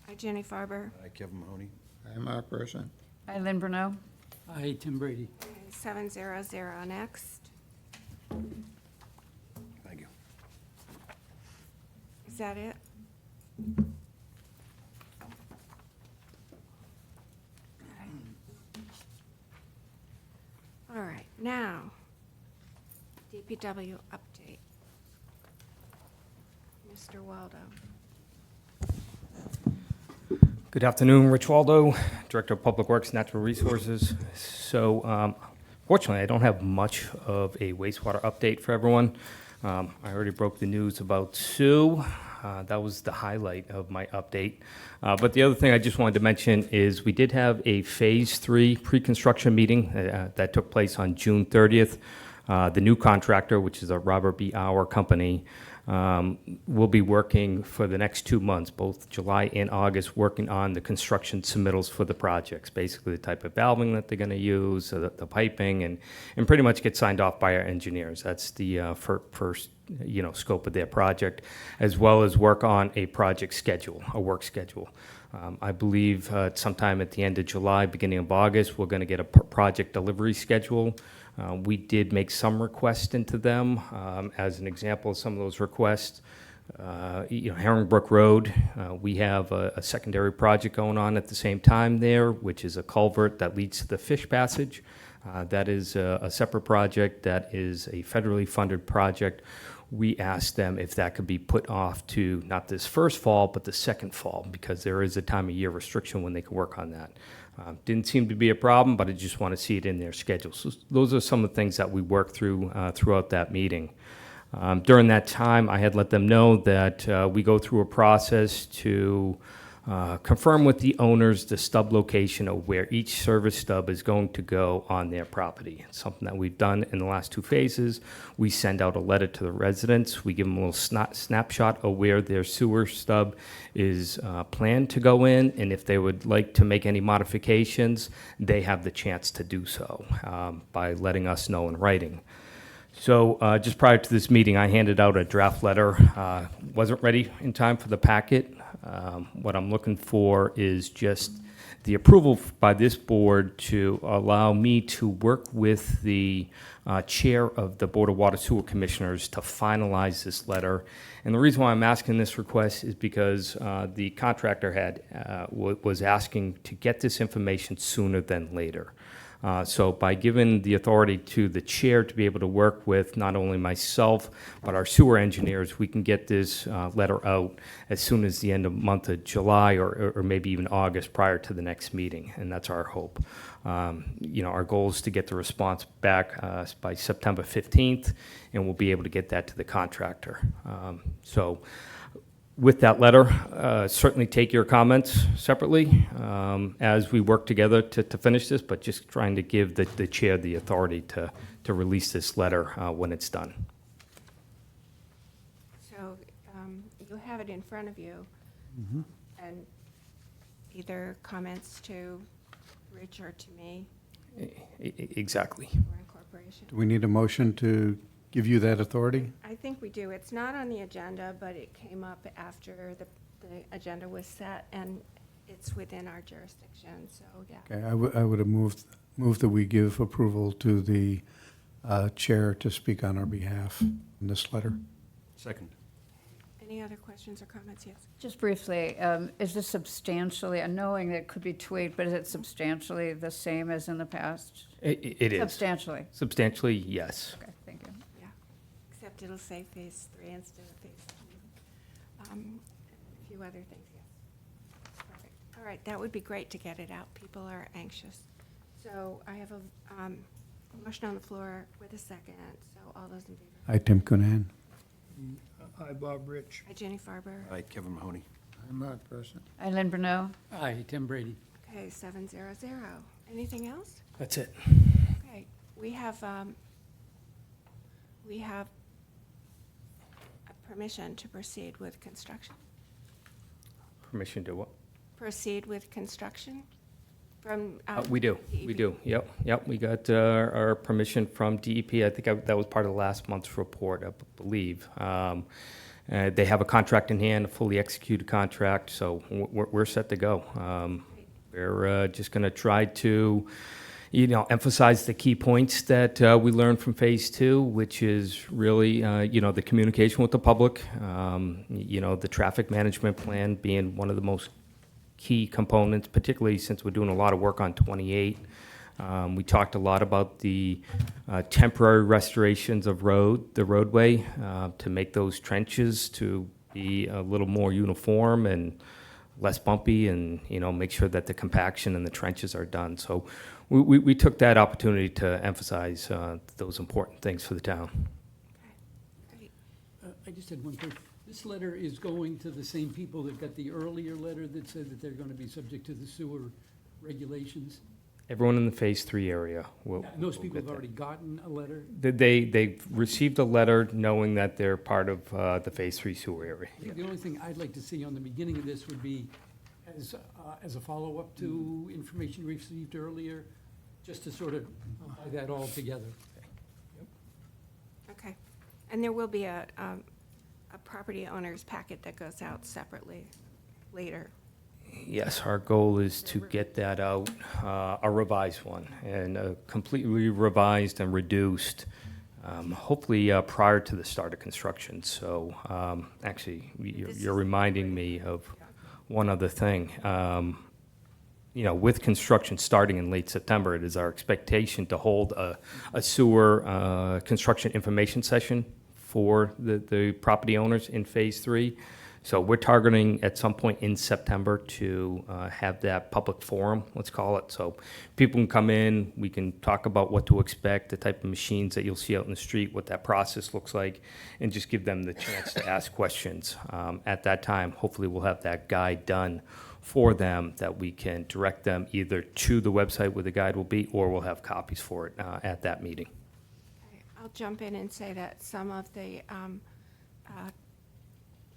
Hi, Jenny Farber. Hi, Kevin Mahoney. I'm Mark Person. Eileen Bruno? Aye, Tim Brady. Okay, 700 next. Thank you. Is that it? All right, now, DPW update. Mr. Waldo. Good afternoon, Rich Waldo, Director of Public Works, Natural Resources. So fortunately, I don't have much of a wastewater update for everyone. I already broke the news about Sue. That was the highlight of my update. But the other thing I just wanted to mention is we did have a Phase 3 pre-construction meeting that took place on June 30th. The new contractor, which is a Robert B. Auer company, We'll be working for the next 2 months, both July and August, working on the construction submittals for the projects, basically the type of valving that they're going to use, the piping, and pretty much get signed off by our engineers. That's the first scope of their project, as well as work on a project schedule, a work schedule. I believe sometime at the end of July, beginning of August, we're going to get a project delivery schedule. We did make some requests into them. As an example of some of those requests, Herringbrook Road, we have a secondary project going on at the same time there, which is a culvert that leads to the fish passage. That is a separate project. That is a federally funded project. We asked them if that could be put off to not this first fall, but the second fall, because there is a time of year restriction when they can work on that. Didn't seem to be a problem, but I just want to see it in their schedule. So those are some of the things that we worked through throughout that meeting. During that time, I had let them know that we go through a process to confirm with the owners the stub location of where each service stub is going to go on their property. It's something that we've done in the last 2 phases. We send out a letter to the residents. We give them a little snapshot of where their sewer stub is planned to go in, and if they would like to make any modifications, they have the chance to do so by letting us know in writing. So just prior to this meeting, I handed out a draft letter. Wasn't ready in time for the packet. What I'm looking for is just the approval by this board to allow me to work with the chair of the Board of Water Sewer Commissioners to finalize this letter. And the reason why I'm asking this request is because the contractor was asking to get this information sooner than later. So by giving the authority to the chair to be able to work with not only myself, but our sewer engineers, we can get this letter out as soon as the end of month of July or maybe even August prior to the next meeting, and that's our hope. Our goal is to get the response back by September 15th, and we'll be able to get that to the contractor. With that letter, certainly take your comments separately as we work together to finish this, but just trying to give the chair the authority to release this letter when it's done. So you have it in front of you. And either comments to Rich or to me Exactly. or incorporation. Do we need a motion to give you that authority? I think we do. It's not on the agenda, but it came up after the agenda was set, and it's within our jurisdiction, so, yeah. Okay, I would have moved that we give approval to the chair to speak on our behalf in this letter. Second. Any other questions or comments? Yes. Just briefly, is this substantially, and knowing that it could be tweaked, but is it substantially the same as in the past? It is. Substantially? Substantially, yes. Okay, thank you. Yeah, except it'll say phase 3 instead of phase 2. A few other things, yes. Perfect. All right, that would be great to get it out. People are anxious. So I have a motion on the floor with a second, so all those in favor? Hi, Tim Coonan. Hi, Bob Rich. Hi, Jenny Farber. All right, Kevin Mahoney. I'm not person. Eileen Bruneau? Aye, Tim Brady. Okay, 700. Anything else? That's it. Okay, we have a permission to proceed with construction. Permission to what? Proceed with construction from. We do, we DEP. do, yep. We got our permission from DEP. I think that was part of last month's report, I believe. They have a contract in hand, a fully executed contract, so we're set to go. We're just going to try to, emphasize the key points that we learned from Phase 2, which is really, the communication with the public, the traffic management plan being one of the most key components, particularly since we're doing a lot of work on 28. We talked a lot about the temporary restorations of the roadway, to make those trenches to be a little more uniform and less bumpy, and make sure that the compaction and the trenches are done. So we took that opportunity to emphasize those important things for the town. Great. I just had one thing. This letter is going to the same people that got the earlier letter that said that they're going to be subject to the sewer regulations. Everyone in the Phase 3 area will. And those will people get have that. already gotten a letter? They've received a letter knowing that they're part of the Phase 3 sewer area. I think the only thing I'd like to see on the beginning of this would be as a follow-up to information received earlier, just to sort of tie that all together. Okay. And there will be a property owner's packet that goes out separately later. Yes, our goal is to get that out, a revised one, and completely revised and reduced, hopefully prior to the start of construction. So actually, you're reminding me of one other thing. With construction starting in late September, it is our expectation to hold a sewer construction information session for the property owners in Phase 3. So we're targeting at some point in September to have that public forum, let's call it. So people can come in, we can talk about what to expect, the type of machines that you'll see out in the street, what that process looks like, and just give them the chance to ask questions. At that time, hopefully we'll have that guide done for them that we can direct them either to the website where the guide will be, or we'll have copies for it at that meeting. I'll jump in and say that some of the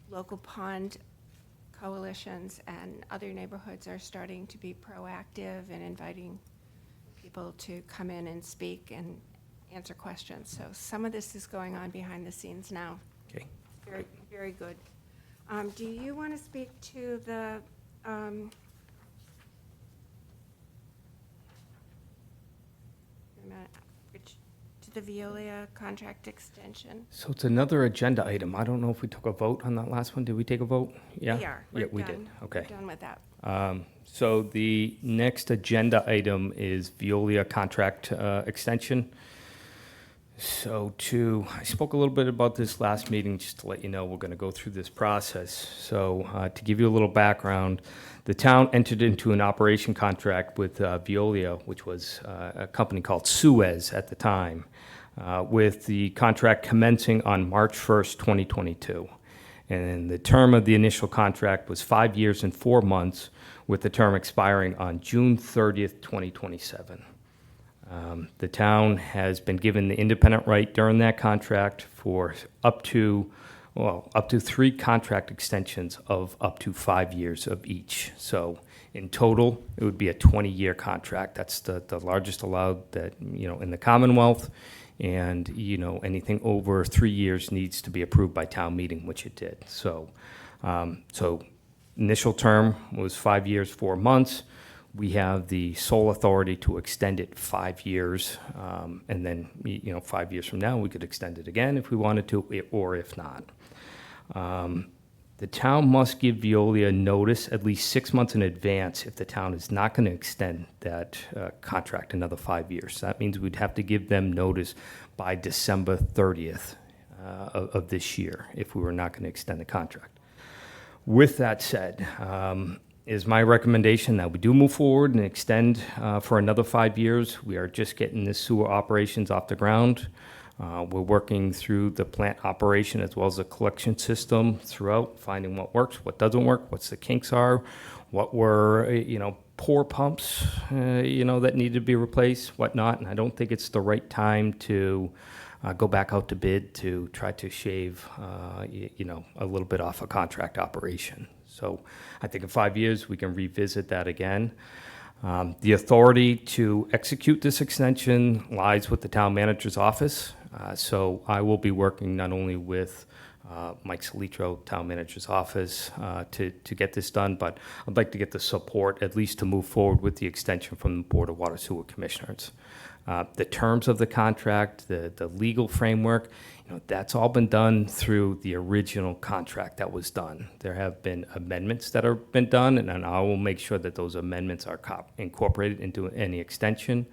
local pond coalitions and other neighborhoods are starting to be proactive and inviting people to come in and speak and answer questions. So some of this is going on behind the scenes now. Okay. Very, very good. Do you want to speak to the to the Veolia contract extension? So it's another agenda item. I don't know if we took a vote on that last one. Did we take a vote? Yeah? We are. Yeah, We're we did. done. Okay. We're done with that. So the next agenda item is Veolia contract extension. So I spoke a little bit about this last meeting, just to let you know we're going to go through this process. So to give you a little background, the town entered into an operation contract with Veolia, which was a company called Suez at the time, with the contract commencing on March 1st, 2022. And the term of the initial contract was 5 years and 4 months, with the term expiring on June 30th, 2027. The town has been given the independent right during that contract for up to 3 contract extensions of up to 5 years of each. So in total, it would be a 20-year contract. That's the largest allowed in the Commonwealth. And, anything over 3 years needs to be approved by town meeting, which it did. So initial term was 5 years, 4 months. We have the sole authority to extend it 5 years, and then, 5 years from now, we could extend it again if we wanted to, or if not. The town must give Veolia notice at least 6 months in advance if the town is not going to extend that contract another 5 years. That means we'd have to give them notice by December 30th of this year if we were not going to extend the contract. With that said, is my recommendation that we do move forward and extend for another 5 years. We are just getting the sewer operations off the ground. We're working through the plant operation as well as the collection system throughout, finding what works, what doesn't work, what's the kinks are, what were, poor pumps, that need to be replaced, whatnot. And I don't think it's the right time to go back out to bid to try to shave, a little bit off a contract operation. So I think in 5 years, we can revisit that again. The authority to execute this extension lies with the town manager's office. So I will be working not only with Mike Solitro, town manager's office, to get this done, but I'd like to get the support at least to move forward with the extension from the Board of Water Sewer Commissioners. The terms of the contract, the legal framework, that's all been done through the original contract that was done. There have been amendments that have been done, and I will make sure that those amendments are incorporated into any extension.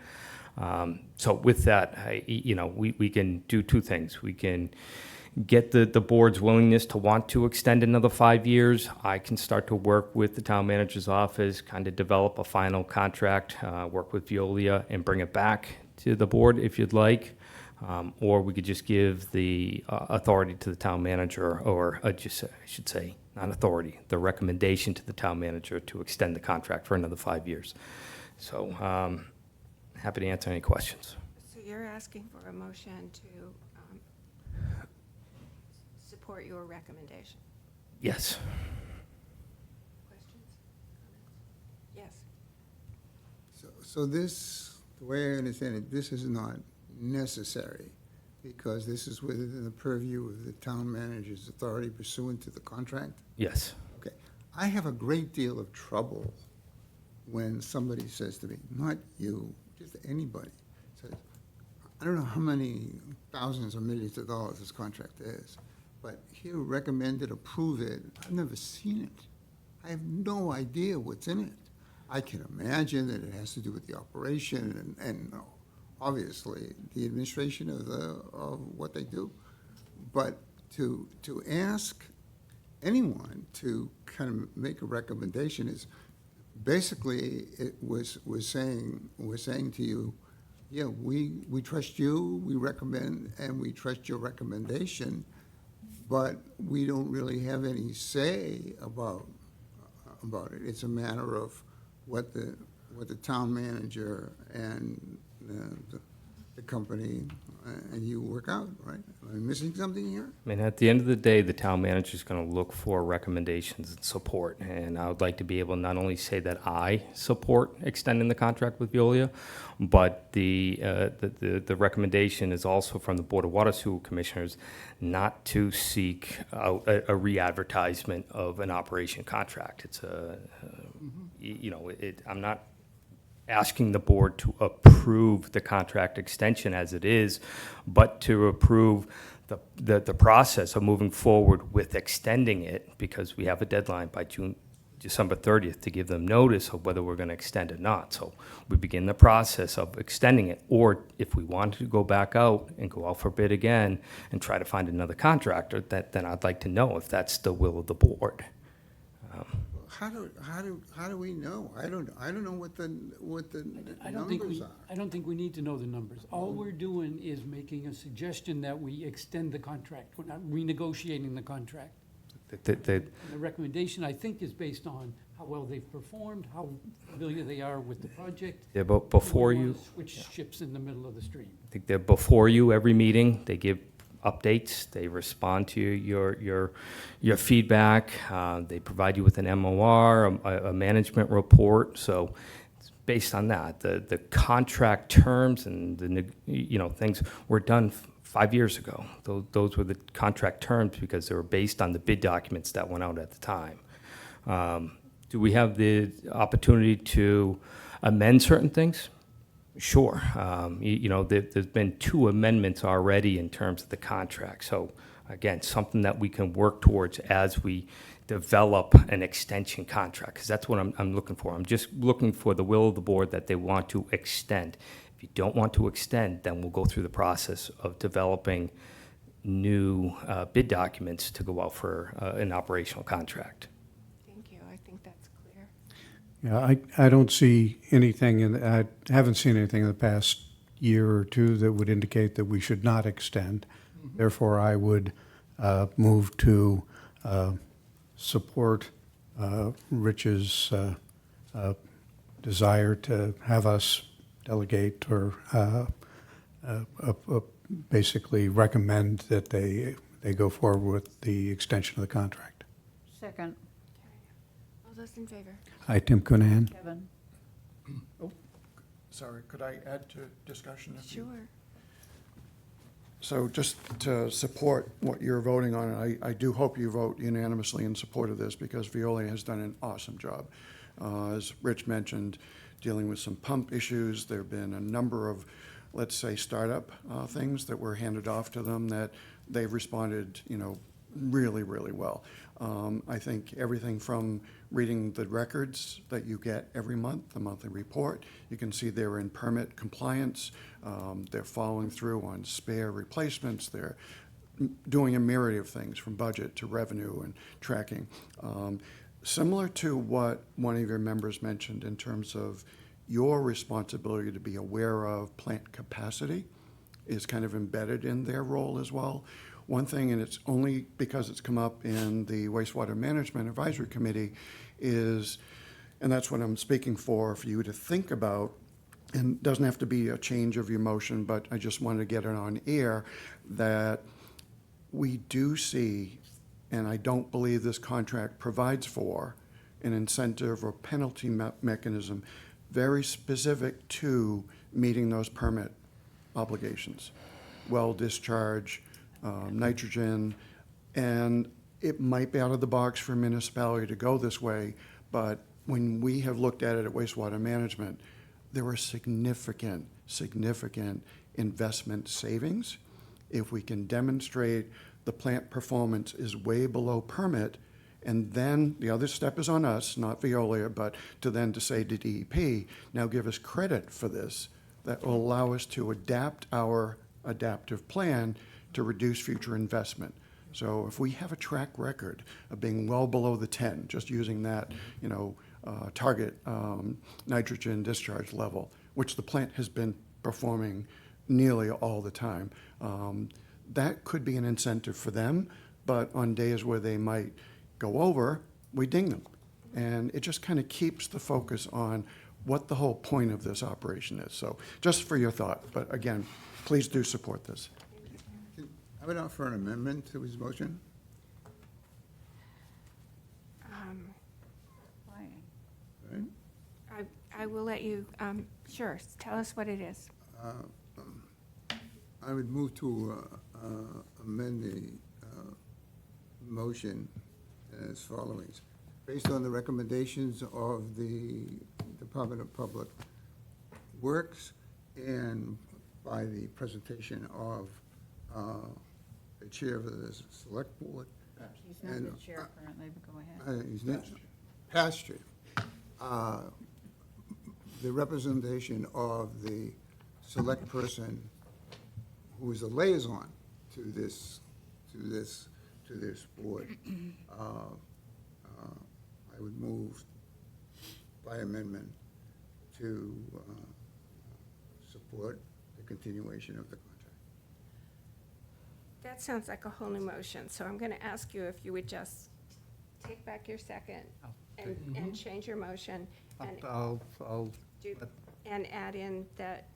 So with that, we can do two things. We can get the board's willingness to want to extend another 5 years. I can start to work with the town manager's office, kind of develop a final contract, work with Veolia, and bring it back to the board if you'd like. Or we could just give the authority to the town manager, or I should say, not authority, the recommendation to the town manager to extend the contract for another 5 years. So happy to answer any questions. So you're asking for a motion to support your recommendation? Yes. Questions? Comments? Yes. So this, the way I understand it, this is not necessary, because this is within the purview of the town manager's authority pursuant to the contract? Yes. Okay. I have a great deal of trouble when somebody says to me, not you, just anybody, says, I don't know how many thousands or millions of dollars this contract is, but here, recommend it, approve it. I've never seen it. I have no idea what's in it. I can imagine that it has to do with the operation and obviously the administration of what they do. But to ask anyone to kind of make a recommendation is basically it was saying to you, yeah, we trust you, we recommend, and we trust your recommendation, but we don't really have any say about it. It's a matter of what the town manager and the company and you work out, right? Am I missing something here? I mean, at the end of the day, the town manager is going to look for recommendations and support. And I would like to be able to not only say that I support extending the contract with Veolia, but the recommendation is also from the Board of Water Sewer Commissioners not to seek out a re-advertisement of an operation contract. It's I'm not asking the board to approve the contract extension as it is, but to approve the process of moving forward with extending it, because we have a deadline by December 30th to give them notice of whether we're going to extend it or not. So we begin the process of extending it, or if we wanted to go back out and go out for bid again and try to find another contractor, then I'd like to know if that's the will of the board. How do we know? I don't know what the numbers are. I don't think we need to know the numbers. All we're doing is making a suggestion that we extend the contract. We're not renegotiating the contract. And the recommendation, I think, is based on how well they've performed, how familiar they are with the project. Yeah, but before We don't you, wanna switch ships in the middle of the stream. I think they're before you every meeting. They give updates. They respond to your feedback. They provide you with an MOR, a management report. So it's based on that. The contract terms and things were done 5 years ago. Those were the contract terms because they were based on the bid documents that went out at the time. Do we have the opportunity to amend certain things? Sure. There's been 2 amendments already in terms of the contract. So again, something that we can work towards as we develop an extension contract, because that's what I'm looking for. I'm just looking for the will of the board that they want to extend. If you don't want to extend, then we'll go through the process of developing new bid documents to go out for an operational contract. Thank you. I think that's clear. Yeah, I don't see anything, I haven't seen anything in the past year or two that would indicate that we should not extend. Therefore, I would move to support Rich's desire to have us delegate or basically recommend that they go forward with the extension of the contract. Second, All those in favor? Hi, Tim Cunahan. Kevin. Sorry, could I add to discussion? Sure. So just to support what you're voting on, I do hope you vote unanimously in support of this because Veolia has done an awesome job. As Rich mentioned, dealing with some pump issues, there have been a number of, let's say, startup things that were handed off to them that they've responded, really, really well. I think everything from reading the records that you get every month, the monthly report, you can see they're in permit compliance, they're following through on spare replacements, they're doing a myriad of things from budget to revenue and tracking. Similar to what one of your members mentioned in terms of your responsibility to be aware of plant capacity is kind of embedded in their role as well. One thing, and it's only because it's come up in the Wastewater Management Advisory Committee, is, and that's what I'm speaking for you to think about, and it doesn't have to be a change of your motion, but I just wanted to get it on air, that we do see, and I don't believe this contract provides for, an incentive or penalty mechanism very specific to meeting those permit obligations. Well discharge, nitrogen, and it might be out of the box for a municipality to go this way, but when we have looked at it at wastewater management, there were significant investment savings. If we can demonstrate the plant performance is way below permit, and then the other step is on us, not Veolia, but to say to DEP, now give us credit for this, that will allow us to adapt our adaptive plan to reduce future investment. So if we have a track record of being well below the 10, just using that, target nitrogen discharge level, which the plant has been performing nearly all the time, that could be an incentive for them, but on days where they might go over, we ding them. And it just kind of keeps the focus on what the whole point of this operation is. So just for your thought, but again, please do support this. I would offer an amendment to his motion. Right? I will let you, sure, tell us what it is. I would move to amend the motion as following. Based on the recommendations of the Department of Public Works and by the presentation of the chair of the select board. He's not and, the chair currently, but go ahead. He's not, past chair. The representation of the select person who is a liaison to this board. I would move by amendment to support the continuation of the contract. That sounds like a whole new motion, so I'm going to ask you if you would just take back your second and change your motion and I'll do, and add in that,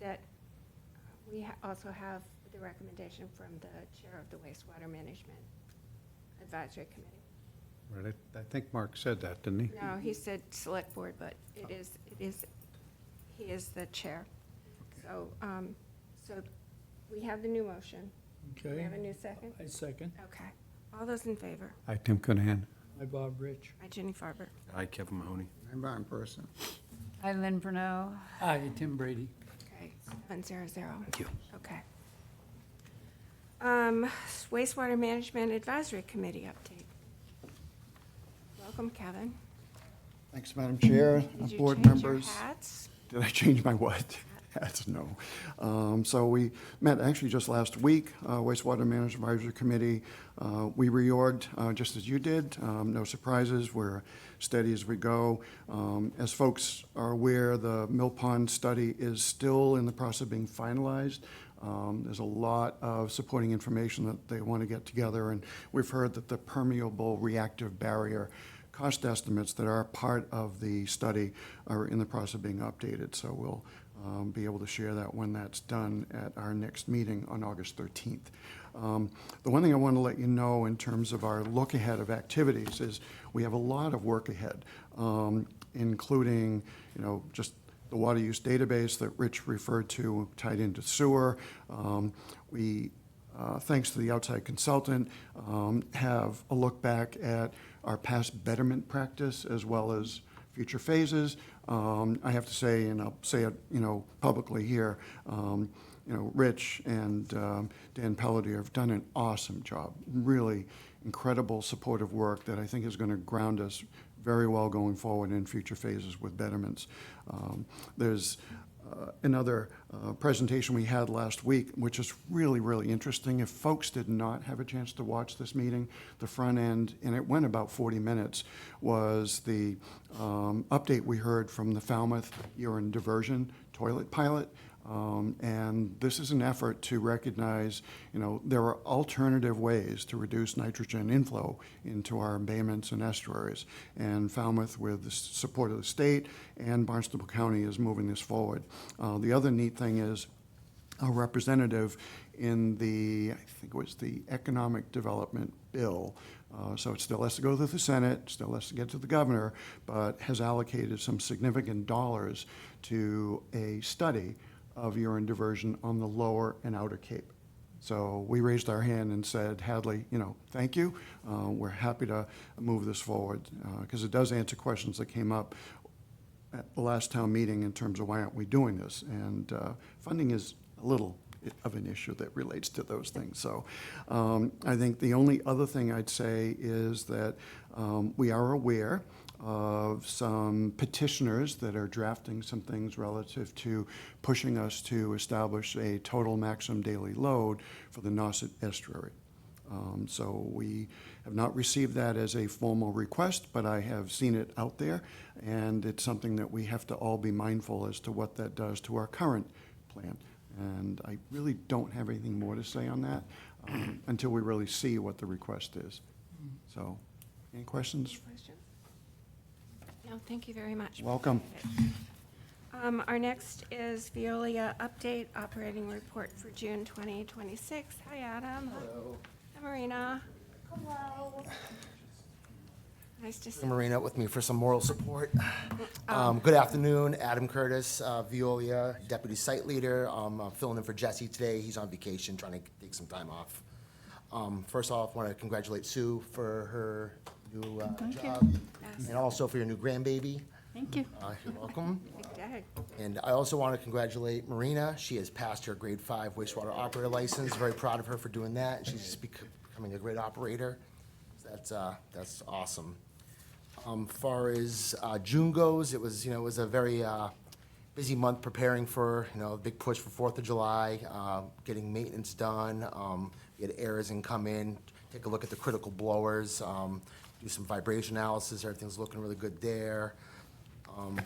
that we also have the recommendation from the chair of the Wastewater Management Advisory Committee. Right, I think Mark said that, didn't he? No, he said select board, but he is the chair. So, so we have the new motion. Do we Okay. have a new second? I second. Okay. All those in favor? Hi, Tim Cunahan. Hi, Bob Rich. Hi, Jenny Farber. Hi, Kevin Mahoney. I'm Brian Person. Hi, Lynn Bruno. Hi, Tim Brady. Okay, 700. Thank you. Okay. Wastewater Management Advisory Committee update. Welcome, Kevin. Thanks, Madam Chair, Did you board change your members. hats? Did I change my what? Hats, no. So we met actually just last week, wastewater management advisory committee. We reorged, just as you did. No surprises. We're steady as we go. As folks are aware, the Mill Pond study is still in the process of being finalized. There's a lot of supporting information that they want to get together, and we've heard that the permeable reactive barrier cost estimates that are part of the study are in the process of being updated. So we'll be able to share that when that's done at our next meeting on August 13th. The one thing I want to let you know in terms of our look ahead of activities is we have a lot of work ahead, including, just the water use database that Rich referred to tied into sewer. We, thanks to the outside consultant, have a look back at our past betterment practice as well as future phases. I have to say, and I'll say it, publicly here, Rich and Dan Pelletier have done an awesome job. Really incredible supportive work that I think is going to ground us very well going forward in future phases with betterments. There's another presentation we had last week, which is really, really interesting. If folks did not have a chance to watch this meeting, the front end, and it went about 40 minutes, was the update we heard from the Falmouth urine diversion toilet pilot. And this is an effort to recognize, there are alternative ways to reduce nitrogen inflow into our embayments and estuaries. And Falmouth, with the support of the state and Barnstable County, is moving this forward. The other neat thing is a representative in the, I think it was the Economic Development Bill, so it still has to go through the Senate, still has to get to the governor, but has allocated some significant dollars to a study of urine diversion on the lower and outer Cape. So we raised our hand and said, Hadley, thank you. We're happy to move this forward, because it does answer questions that came up at the last town meeting in terms of why aren't we doing this? And funding is a little of an issue that relates to those things. So I think the only other thing I'd say is that we are aware of some petitioners that are drafting some things relative to pushing us to establish a total maximum daily load for the Nauset estuary. So we have not received that as a formal request, but I have seen it out there, and it's something that we have to all be mindful as to what that does to our current plan. And I really don't have anything more to say on that until we really see what the request is. So, any questions? Questions? No, thank you very much. Welcome. Our next is Veolia update operating report for June 2026. Hi, Adam. Hello. Hi, Marina. Hello. Nice to see you. Marina with me for some moral support. Good afternoon, Adam Curtis, Veolia, Deputy Site Leader. I'm filling in for Jesse today. He's on vacation, trying to take some time off. First off, I want to congratulate Sue for her new job. Yes. And also for your new grandbaby. Thank you. You're welcome. Big day. And I also want to congratulate Marina. She has passed her grade 5 wastewater operator license. Very proud of her for doing that. She's becoming a great operator. So that's awesome. Far as June goes, it was a very busy month preparing for a big push for 4th of July, getting maintenance done. We had Arizon come in, take a look at the critical blowers, do some vibration analysis. Everything's looking really good there.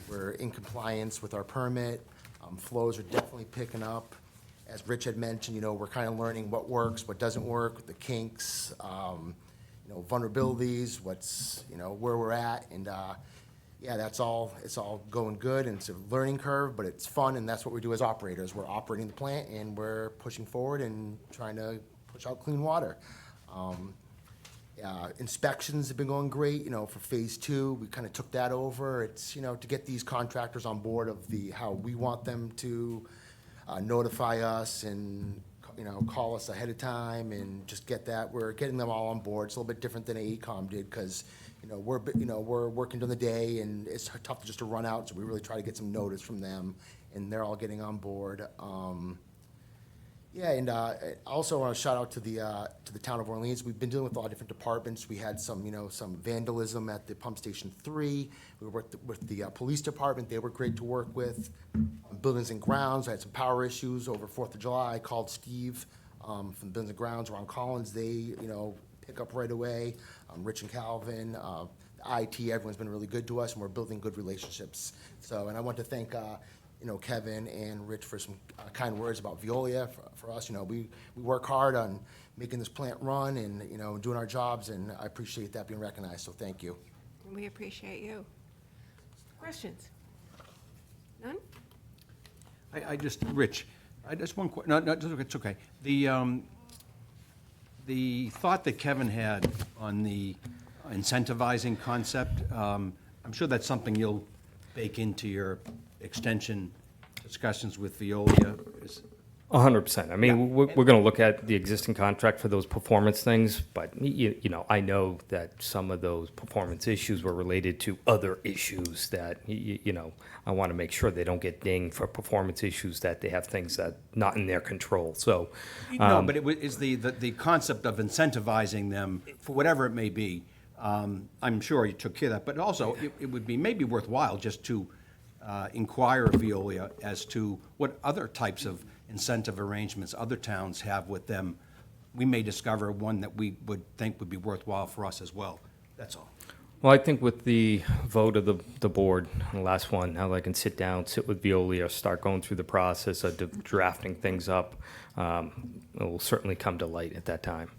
We're in compliance with our permit. Flows are definitely picking up. As Rich had mentioned, we're kind of learning what works, what doesn't work, the kinks, vulnerabilities, what's, where we're at. And it's all going good, and it's a learning curve, but it's fun, and that's what we do as operators. We're operating the plant, and we're pushing forward and trying to push out clean water. Inspections have been going great, for phase 2, we kind of took that over. It's, to get these contractors on board of how we want them to notify us and, call us ahead of time and just get that. We're getting them all on board. It's a little bit different than AECom did because, we're working during the day and it's tough just to run out. So we really try to get some notice from them and they're all getting on board. And I also want to shout out to the town of Orleans. We've been dealing with a lot of different departments. We had some vandalism at the pump station 3. We worked with the police department. They were great to work with. Buildings and grounds, I had some power issues over 4th of July. I called Steve from Buildings and Grounds, Ron Collins. They, pick up right away. Rich and Calvin, IT, everyone's been really good to us, and we're building good relationships. So, and I want to thank Kevin and Rich for some kind words about Veolia for us. We work hard on making this plant run and, doing our jobs, and I appreciate that being recognized, so thank you. We appreciate you. Questions? None? Rich, I just one question, no, it's okay. The thought that Kevin had on the incentivizing concept, I'm sure that's something you'll bake into your extension discussions with Veolia. 100%. I mean, we're going to look at the existing contract for those performance things, but, I know that some of those performance issues were related to other issues that, I want to make sure they don't get dinged for performance issues, that they have things that not in their control. So, no, but is the concept of incentivizing them for whatever it may be. I'm sure you took care of that, but also it would be maybe worthwhile just to inquire of Veolia as to what other types of incentive arrangements other towns have with them. We may discover one that we would think would be worthwhile for us as well. That's all. Well, I think with the vote of the board, the last one, now I can sit down, sit with Veolia, start going through the process of drafting things up. It will certainly come to light at that time.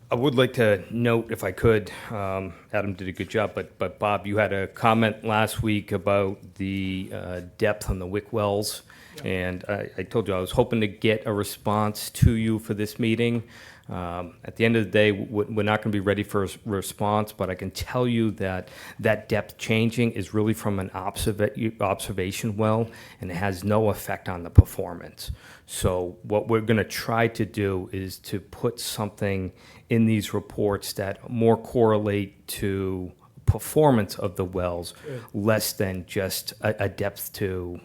I would like to note, if I could, Adam did a good job, but Bob, you had a comment last week about the depth on the Wick wells. And I told you I was hoping to get a response to you for this meeting. At the end of the day, we're not going to be ready for a response, but I can tell you that that depth changing is really from an observation well, and it has no effect on the performance. So what we're going to try to do is to put something in these reports that more correlate to performance of the wells, less than just a depth to,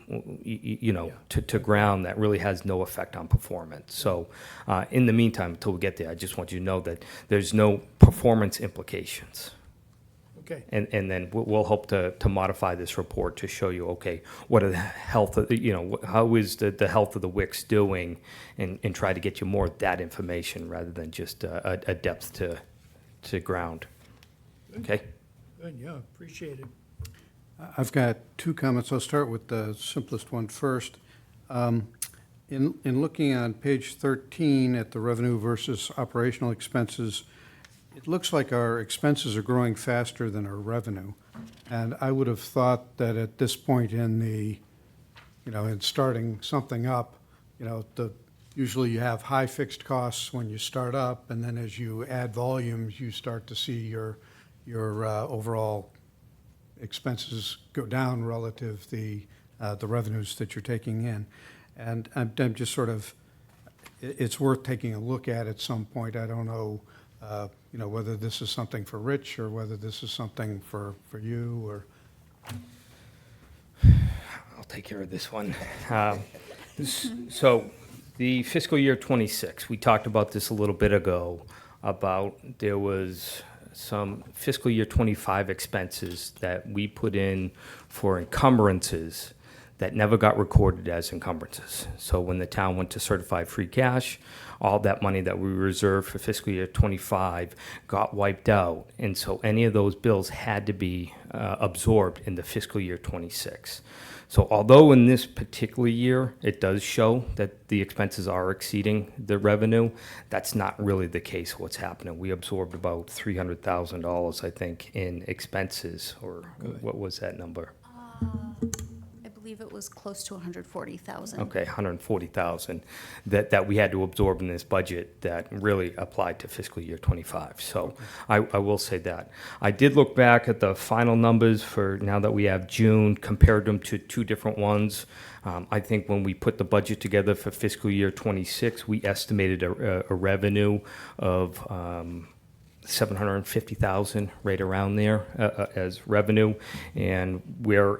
to ground that really has no effect on performance. So in the meantime, until we get there, I just want you to know that there's no performance implications. Okay. And then we'll hope to modify this report to show you, okay, what are the health of, how is the health of the wicks doing, and try to get you more of that information rather than just a depth to ground. Okay? Good, yeah, appreciate it. I've got two comments. I'll start with the simplest one first. In looking on page 13 at the revenue versus operational expenses, it looks like our expenses are growing faster than our revenue. And I would have thought that at this point in the, in starting something up, usually you have high fixed costs when you start up, and then as you add volumes, you start to see your overall expenses go down relative to the revenues that you're taking in. And I'm just sort of, it's worth taking a look at some point. I don't know, whether this is something for Rich or whether this is something for you or. I'll take care of this one. So the fiscal year 26, we talked about this a little bit ago, about there was some fiscal year 25 expenses that we put in for encumbrances that never got recorded as encumbrances. So when the town went to certified free cash, all that money that we reserved for fiscal year 25 got wiped out. And so any of those bills had to be absorbed in the fiscal year 26. So although in this particular year, it does show that the expenses are exceeding the revenue, that's not really the case what's happening. We absorbed about $300,000, I think, in expenses, or what was that number? I believe it was close to 140,000. Okay, 140,000 that we had to absorb in this budget that really applied to fiscal year 25. So I will say that. I did look back at the final numbers for now that we have June, compared them to two different ones. I think when we put the budget together for fiscal year 26, we estimated a revenue of 750,000, right around there as revenue, and we're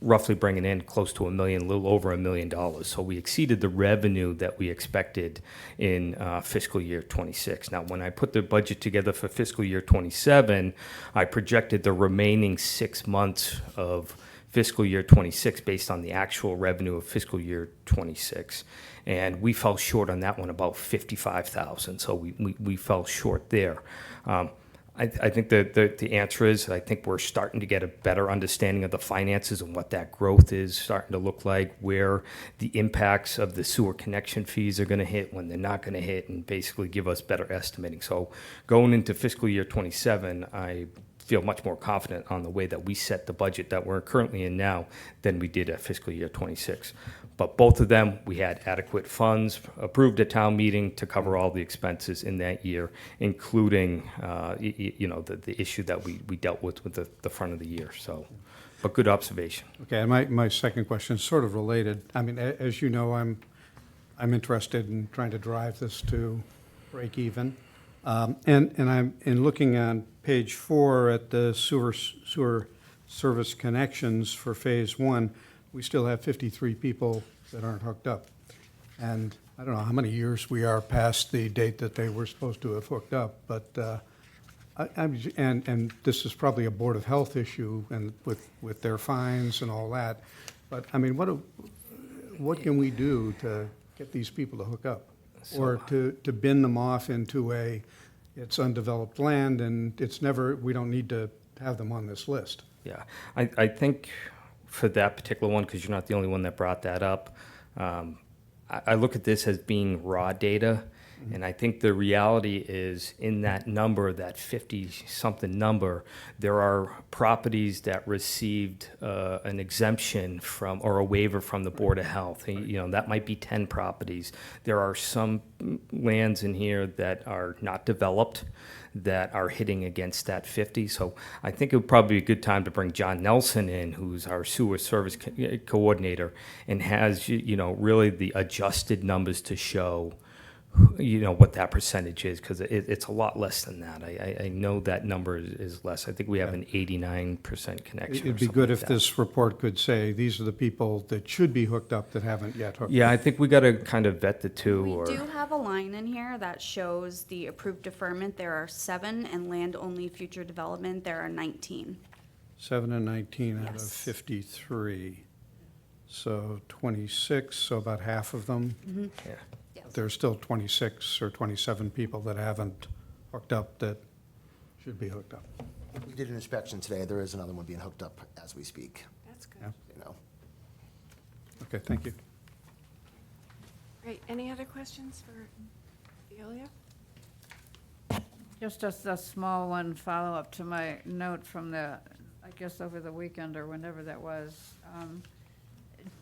roughly bringing in close to $1 million, a little over $1 million. So we exceeded the revenue that we expected in fiscal year 26. Now, when I put the budget together for fiscal year 27, I projected the remaining 6 months of fiscal year 26 based on the actual revenue of fiscal year 26. And we fell short on that one about 55,000. So we fell short there. I think the answer is, I think we're starting to get a better understanding of the finances and what that growth is starting to look like, where the impacts of the sewer connection fees are going to hit, when they're not going to hit, and basically give us better estimating. So going into fiscal year 27, I feel much more confident on the way that we set the budget that we're currently in now than we did at fiscal year 26. But both of them, we had adequate funds approved at town meeting to cover all the expenses in that year, including, the issue that we dealt with the front of the year. So, but good observation. Okay, and my second question is sort of related. I mean, as you know, I'm interested in trying to drive this to break even. And I'm looking on page 4 at the sewer service connections for phase 1. We still have 53 people that aren't hooked up. And I don't know how many years we are past the date that they were supposed to have hooked up, but and this is probably a Board of Health issue and with their fines and all that. But I mean, what can we do to get these people to hook up? Or to bin them off into a it's undeveloped land, and it's never, we don't need to have them on this list. Yeah, I think for that particular one, because you're not the only one that brought that up, I look at this as being raw data, and I think the reality is in that number, that 50-something number, there are properties that received an exemption from, or a waiver from the Board of Health. You know, that might be 10 properties. There are some lands in here that are not developed that are hitting against that 50. So I think it would probably be a good time to bring John Nelson in, who's our sewer service coordinator, and has, you know, really the adjusted numbers to show, you know, what that percentage is, because it's a lot less than that. I know that number is less. I think we have an 89% connection. It'd be good if this report could say, these are the people that should be hooked up that haven't yet hooked up. Yeah, I think we got to kind of vet the two. We Or do have a line in here that shows the approved deferment. There are 7, and land-only future development, there are 19. 7 and 19 out of Yes. 53. So 26, so about half of them. yeah. There's still 26 or 27 people that haven't hooked up that should be hooked up. We did an inspection today. There is another one being hooked up as we speak, That's good. Yeah. you know. Okay, thank you. Great. Any other questions for Veolia? Just as a small one, follow-up to my note from the, I guess over the weekend or whenever that was.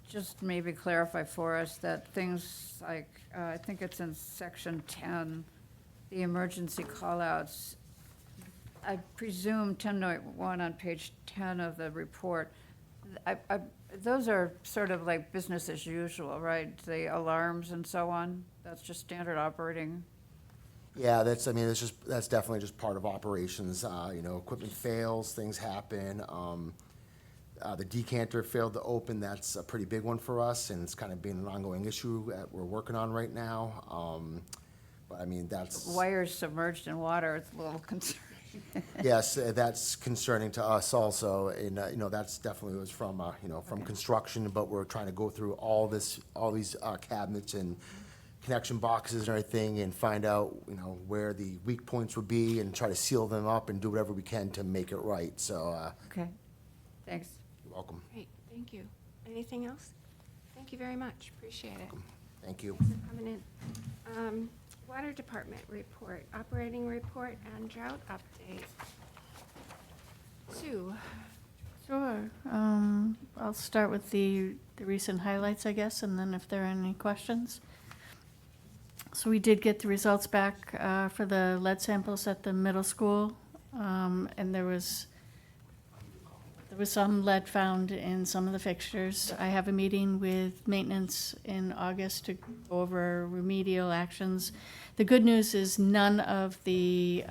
Just maybe clarify for us that things like, I think it's in section 10, the emergency callouts. I presume 10.1 on page 10 of the report, those are sort of like business as usual, right? The alarms and so on, that's just standard operating. Yeah, that's definitely just part of operations. You know, equipment fails, things happen. The decanter failed to open. That's a pretty big one for us, and it's kind of been an ongoing issue that we're working on right now. But I mean, that's. Wires submerged in water, it's a little concerning. Yes, that's concerning to us also, and, you know, that's definitely was from, you know, from construction, but we're trying to go through all these cabinets and connection boxes and everything and find out, you know, where the weak points would be and try to seal them up and do whatever we can to make it right, so, Okay, thanks. you're welcome. Great. Thank you. Anything else? Thank you very much. Appreciate it. Thank you. Thanks for coming in. Water Department report, operating report, and drought update. Sue? Sure. I'll start with the recent highlights, I guess, and then if there are any questions. So we did get the results back for the lead samples at the middle school, and there was some lead found in some of the fixtures. I have a meeting with maintenance in August to go over remedial actions. The good news is none of the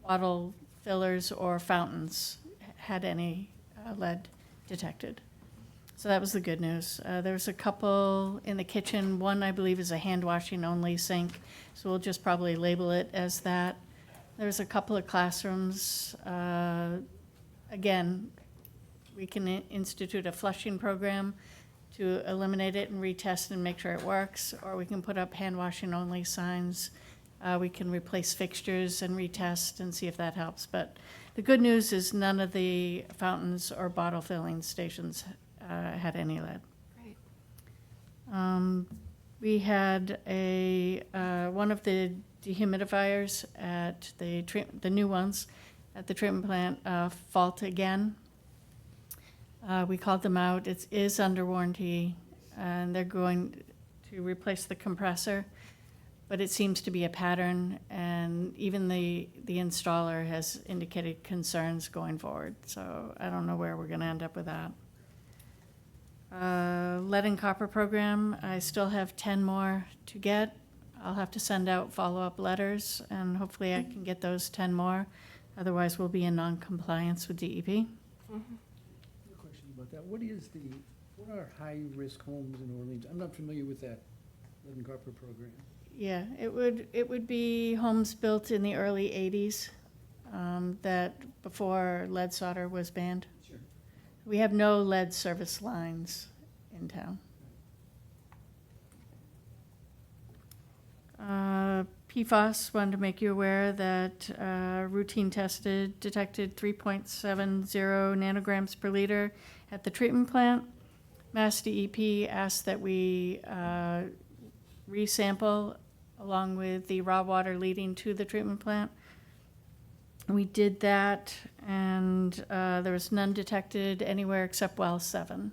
bottle fillers or fountains had any lead detected. So that was the good news. There's a couple in the kitchen. One, I believe, is a hand washing only sink, so we'll just probably label it as that. There's a couple of classrooms. Again, we can institute a flushing program to eliminate it and retest and make sure it works, or we can put up hand washing only signs. We can replace fixtures and retest and see if that helps. But the good news is none of the fountains or bottle filling stations had any lead. Great. We had one of the dehumidifiers at the new ones at the treatment plant fault again. We called them out. It is under warranty, and they're going to replace the compressor, but it seems to be a pattern, and even the installer has indicated concerns going forward. So I don't know where we're going to end up with that. Lead and copper program, I still have 10 more to get. I'll have to send out follow-up letters, and hopefully I can get those 10 more. Otherwise, we'll be in non-compliance with DEP. Question about that. What are high-risk homes in Orleans? I'm not familiar with that lead and copper program. Yeah, it would be homes built in the early 80s, that before lead solder was banned. Sure. We have no lead service lines in town. PFAS, wanted to make you aware that routine tested detected 3.70 nanograms per liter at the treatment plant. Mass DEP asked that we resample along with the raw water leading to the treatment plant. We did that, and there was none detected anywhere except well 7.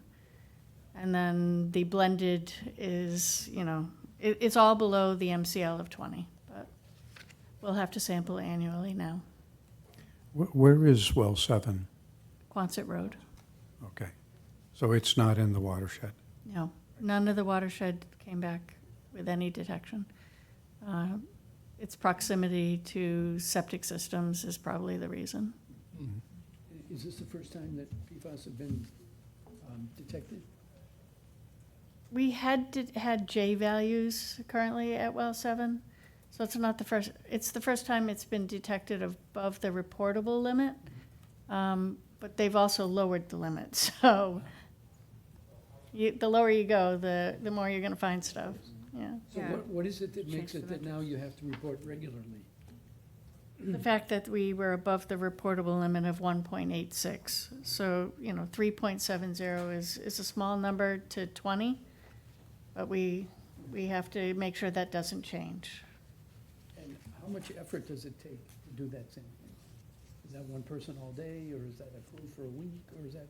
And then the blended is, it's all below the MCL of 20, but we'll have to sample annually now. Where is well 7? Quonset Road. Okay. So it's not in the watershed? No, none of the watershed came back with any detection. Its proximity to septic systems is probably the reason. Is this the first time that PFAS have been detected? We had J values currently at well 7, so it's not the first. It's the first time it's been detected above the reportable limit, but they've also lowered the limit. So the lower you go, the more you're going to find stuff. Yeah. So what is it that makes it that now you have to report regularly? The fact that we were above the reportable limit of 1.86. So 3.70 is a small number to 20. But we have to make sure that doesn't change. And how much effort does it take to do that sampling? Is that one person all day, or is that a crew for a week, or is that?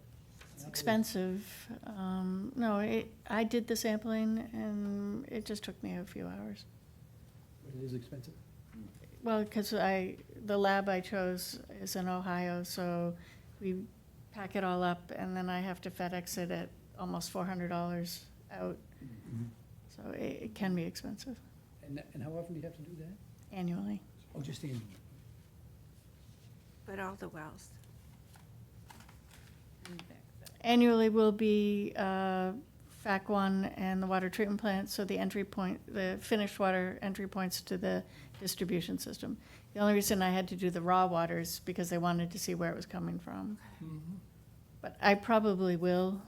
It's expensive. No, I did the sampling, and it just took me a few hours. But it is expensive? Well, because the lab I chose is in Ohio, so we pack it all up, and then I have to FedEx it at almost $400 out. So it can be expensive. And how often do you have to do that? Annually. Oh, just annually? But all the wells. Annually will be FAC 1 and the water treatment plant, so the entry point, the finished water entry points to the distribution system. The only reason I had to do the raw water is because they wanted to see where it was coming from. But I probably will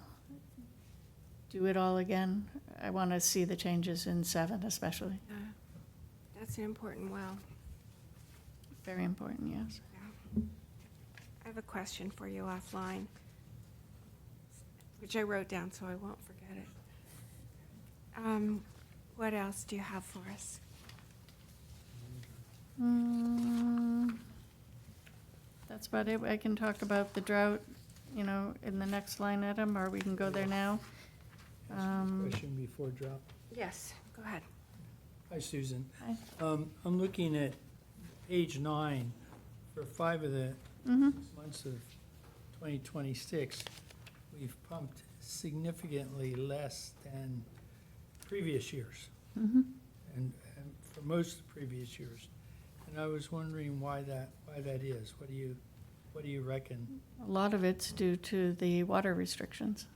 do it all again. I want to see the changes in 7 especially. That's an important well. Very important, yes. I have a question for you offline, which I wrote down so I won't forget it. What else do you have for us? That's about it. I can talk about the drought, in the next line item, or we can go there now. Question before drop. Yes, go ahead. Hi, Susan. Hi. I'm looking at page 9 for 5 of the months of 2026. We've pumped significantly less than previous years, and for most of the previous years. And I was wondering why that is. What do you reckon? A lot of it's due to the water restrictions.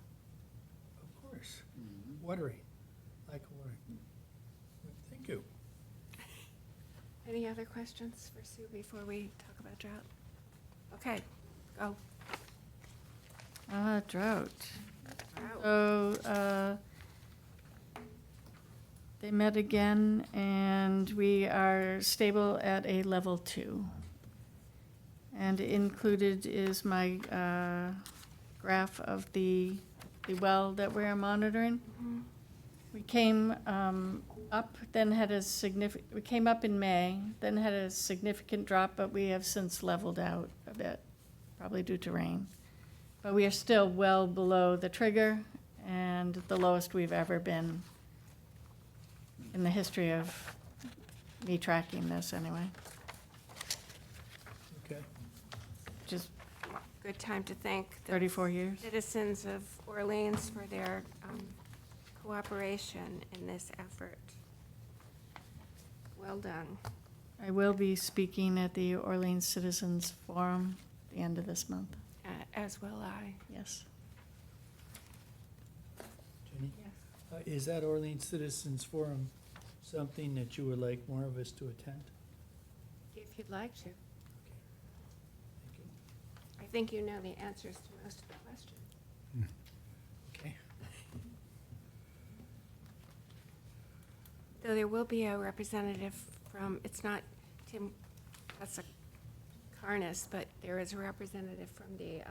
Of course, watering, lack of watering. Thank you. Any other questions for Sue before we talk about drought? Okay, go. Drought. So, they met again, and we are stable at a level 2. And included is my graph of the well that we're monitoring. We came up, then had a we came up in May, then had a significant drop, but we have since leveled out a bit, probably due to rain. But we are still well below the trigger and the lowest we've ever been in the history of me tracking this anyway. Okay. Just Good time to thank the 34 years. citizens of Orleans for their cooperation in this effort. Well done. I will be speaking at the Orleans Citizens Forum at the end of this month. As will I. Yes. Jenny? Yes. Is that Orleans Citizens Forum something that you would like more of us to attend? If you'd like to. Thank you. I think you know the answers to most of the questions. Okay. Though there will be a representative from, it's not Tim Carnes, but there is a representative from the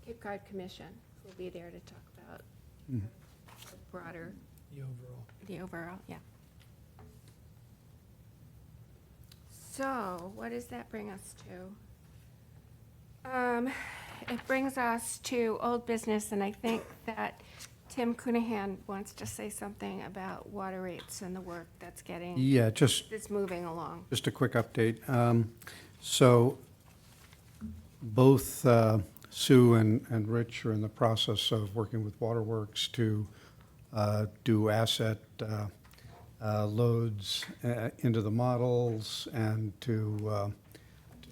Cape Cod Commission who will be there to talk about the broader, The overall. yeah. So, what does that bring us to? It brings us to old business, and I think that Tim Coonahan wants to say something about water rates and the work that's getting, Yeah, just that's moving along. Just a quick update. So both Sue and Rich are in the process of working with Waterworks to do asset loads into the models and to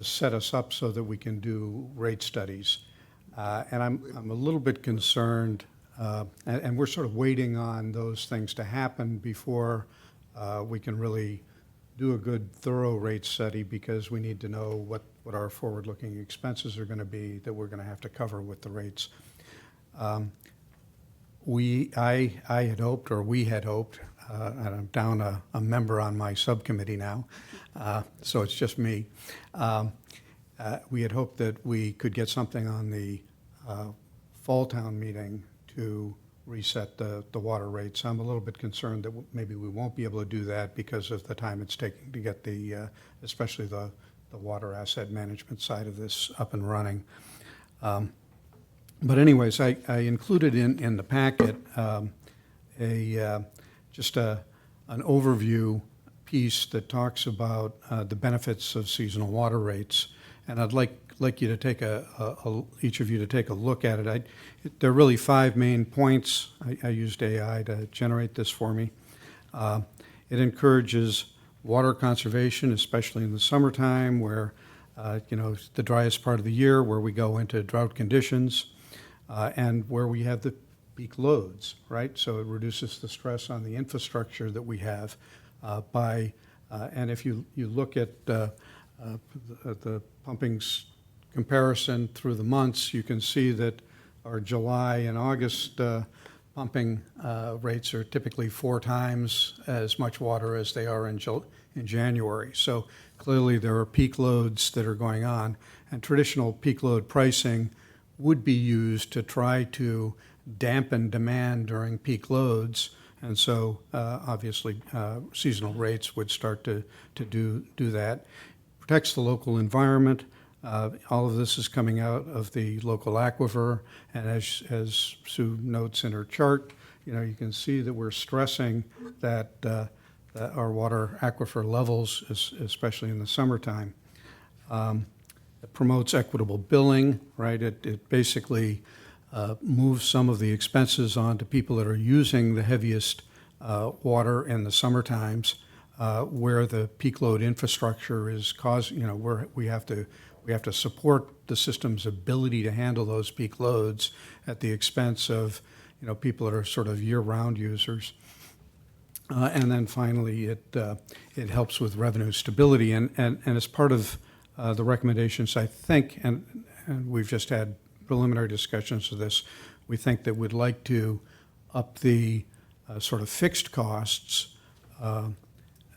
set us up so that we can do rate studies. And I'm a little bit concerned, and we're sort of waiting on those things to happen before we can really do a good, thorough rate study, because we need to know what our forward-looking expenses are going to be that we're going to have to cover with the rates. I had hoped, or we had hoped, and I'm down a member on my subcommittee now, so it's just me. We had hoped that we could get something on the fall town meeting to reset the water rates. I'm a little bit concerned that maybe we won't be able to do that because of the time it's taking to get especially the water asset management side of this up and running. But anyways, I included in the packet just an overview piece that talks about the benefits of seasonal water rates, and I'd like you to take each of you to take a look at it. There are really 5 main points. I used AI to generate this for me. It encourages water conservation, especially in the summertime, where the driest part of the year, where we go into drought conditions, and where we have the peak loads, right? So it reduces the stress on the infrastructure that we have and if you look at the pumping's comparison through the months, you can see that our July and August pumping rates are typically 4 times as much water as they are in January. So clearly there are peak loads that are going on, and traditional peak load pricing would be used to try to dampen demand during peak loads. And so obviously seasonal rates would start to do that. Protects the local environment. All of this is coming out of the local aquifer, and as Sue notes in her chart, you can see that we're stressing that our water aquifer levels, especially in the summertime. It promotes equitable billing, right? It basically moves some of the expenses on to people that are using the heaviest water in the summer times, where the peak load infrastructure is where we have to support the system's ability to handle those peak loads at the expense of people that are sort of year-round users. And then finally, it helps with revenue stability, and as part of the recommendations, I think, and we've just had preliminary discussions of this, we think that we'd like to up the sort of fixed costs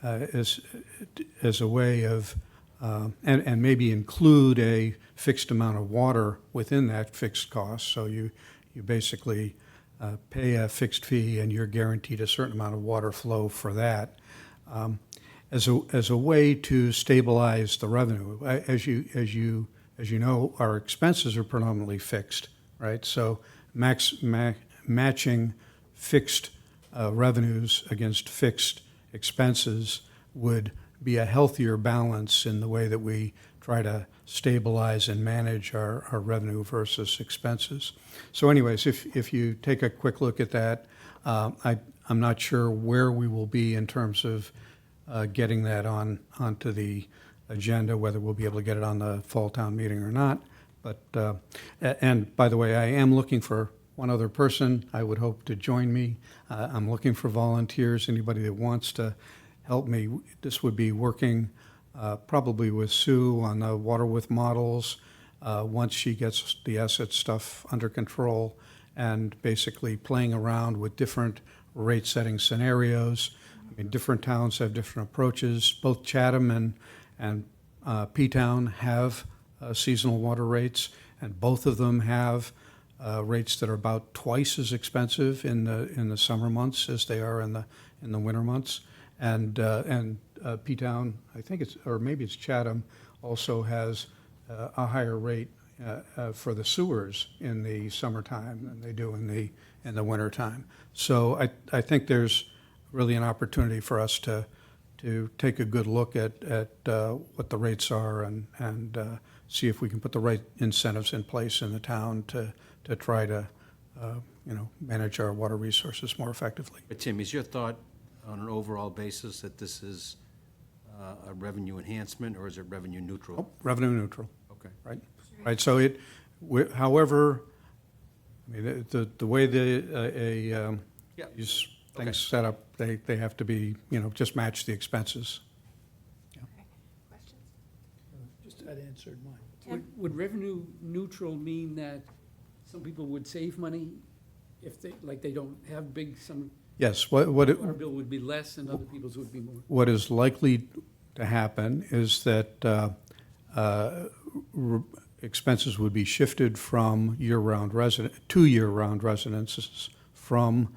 as a way of, and maybe include a fixed amount of water within that fixed cost. So you basically pay a fixed fee and you're guaranteed a certain amount of water flow for that, as a way to stabilize the revenue. As you know, our expenses are predominantly fixed, right? So matching fixed revenues against fixed expenses would be a healthier balance in the way that we try to stabilize and manage our revenue versus expenses. So anyways, if you take a quick look at that, I'm not sure where we will be in terms of getting that onto the agenda, whether we'll be able to get it on the fall town meeting or not. But and by the way, I am looking for one other person I would hope to join me. I'm looking for volunteers, anybody that wants to help me. This would be working probably with Sue on the water with models once she gets the asset stuff under control, and basically playing around with different rate setting scenarios. I mean, different towns have different approaches. Both Chatham and P-Town have seasonal water rates, and both of them have rates that are about twice as expensive in the summer months as they are in the winter months. And P-Town, I think it's, or maybe it's Chatham, also has a higher rate for the sewers in the summertime than they do in the wintertime. So I think there's really an opportunity for us to take a good look at what the rates are and see if we can put the right incentives in place in the town to try to manage our water resources more effectively. But Tim, is your thought on an overall basis that this is a revenue enhancement, or is it revenue neutral? Oh, revenue neutral. Okay. Right, so however, I mean, the way Yeah. these Okay. things set up, they have to be, just match the expenses. Okay. Questions? Just that answered mine. Tim? Would revenue neutral mean that some people would save money if they don't have some, Yes, our bill would be less and other people's would be more? what is likely to happen is that expenses would be shifted from to year-round residences from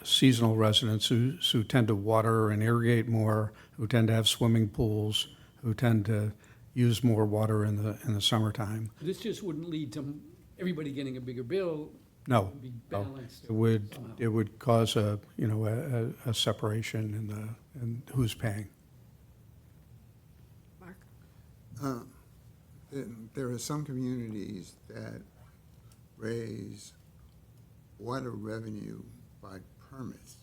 seasonal residents who tend to water and irrigate more, who tend to have swimming pools, who tend to use more water in the summertime. This just wouldn't lead to everybody getting a bigger bill. No, It would be no. balanced somehow. It would cause a separation in who's paying. Mark? There are some communities that raise water revenue by permits.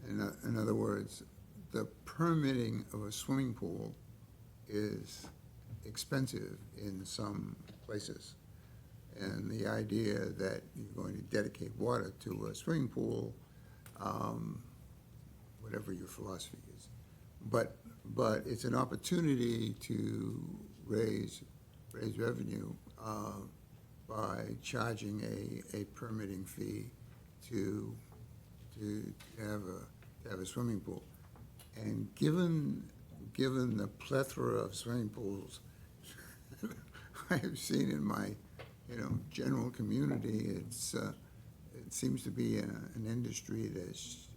In other words, the permitting of a swimming pool is expensive in some places. And the idea that you're going to dedicate water to a swimming pool, whatever your philosophy is. But it's an opportunity to raise revenue by charging a permitting fee to have a swimming pool. And given the plethora of swimming pools I have seen in my general community, it seemes to be an industry that's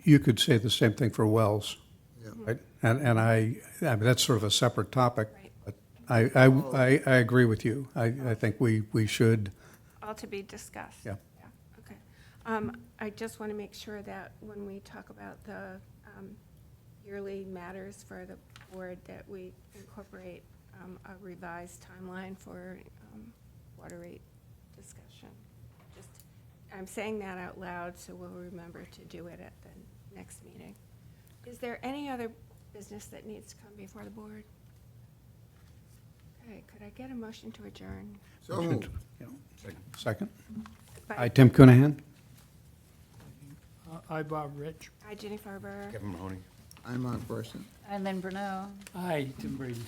You could say the same thing for wells. yeah. Right, and I mean, that's sort of a separate topic, Right. but I agree with you. I think we should, All to be discussed? Yeah. Okay. I just want to make sure that when we talk about the yearly matters for the board, that we incorporate a revised timeline for water rate discussion. Just, I'm saying that out loud, so we'll remember to do it at the next meeting. Is there any other business that needs to come before the board? Okay, could I get a motion to adjourn? So moved. second. By- Hi, Tim Coonahan. I, Bob Rich. Hi, Jenny Farber. Kevin Mahoney. I'm Mark Burson. And then Bruno. Aye, Tim Brady.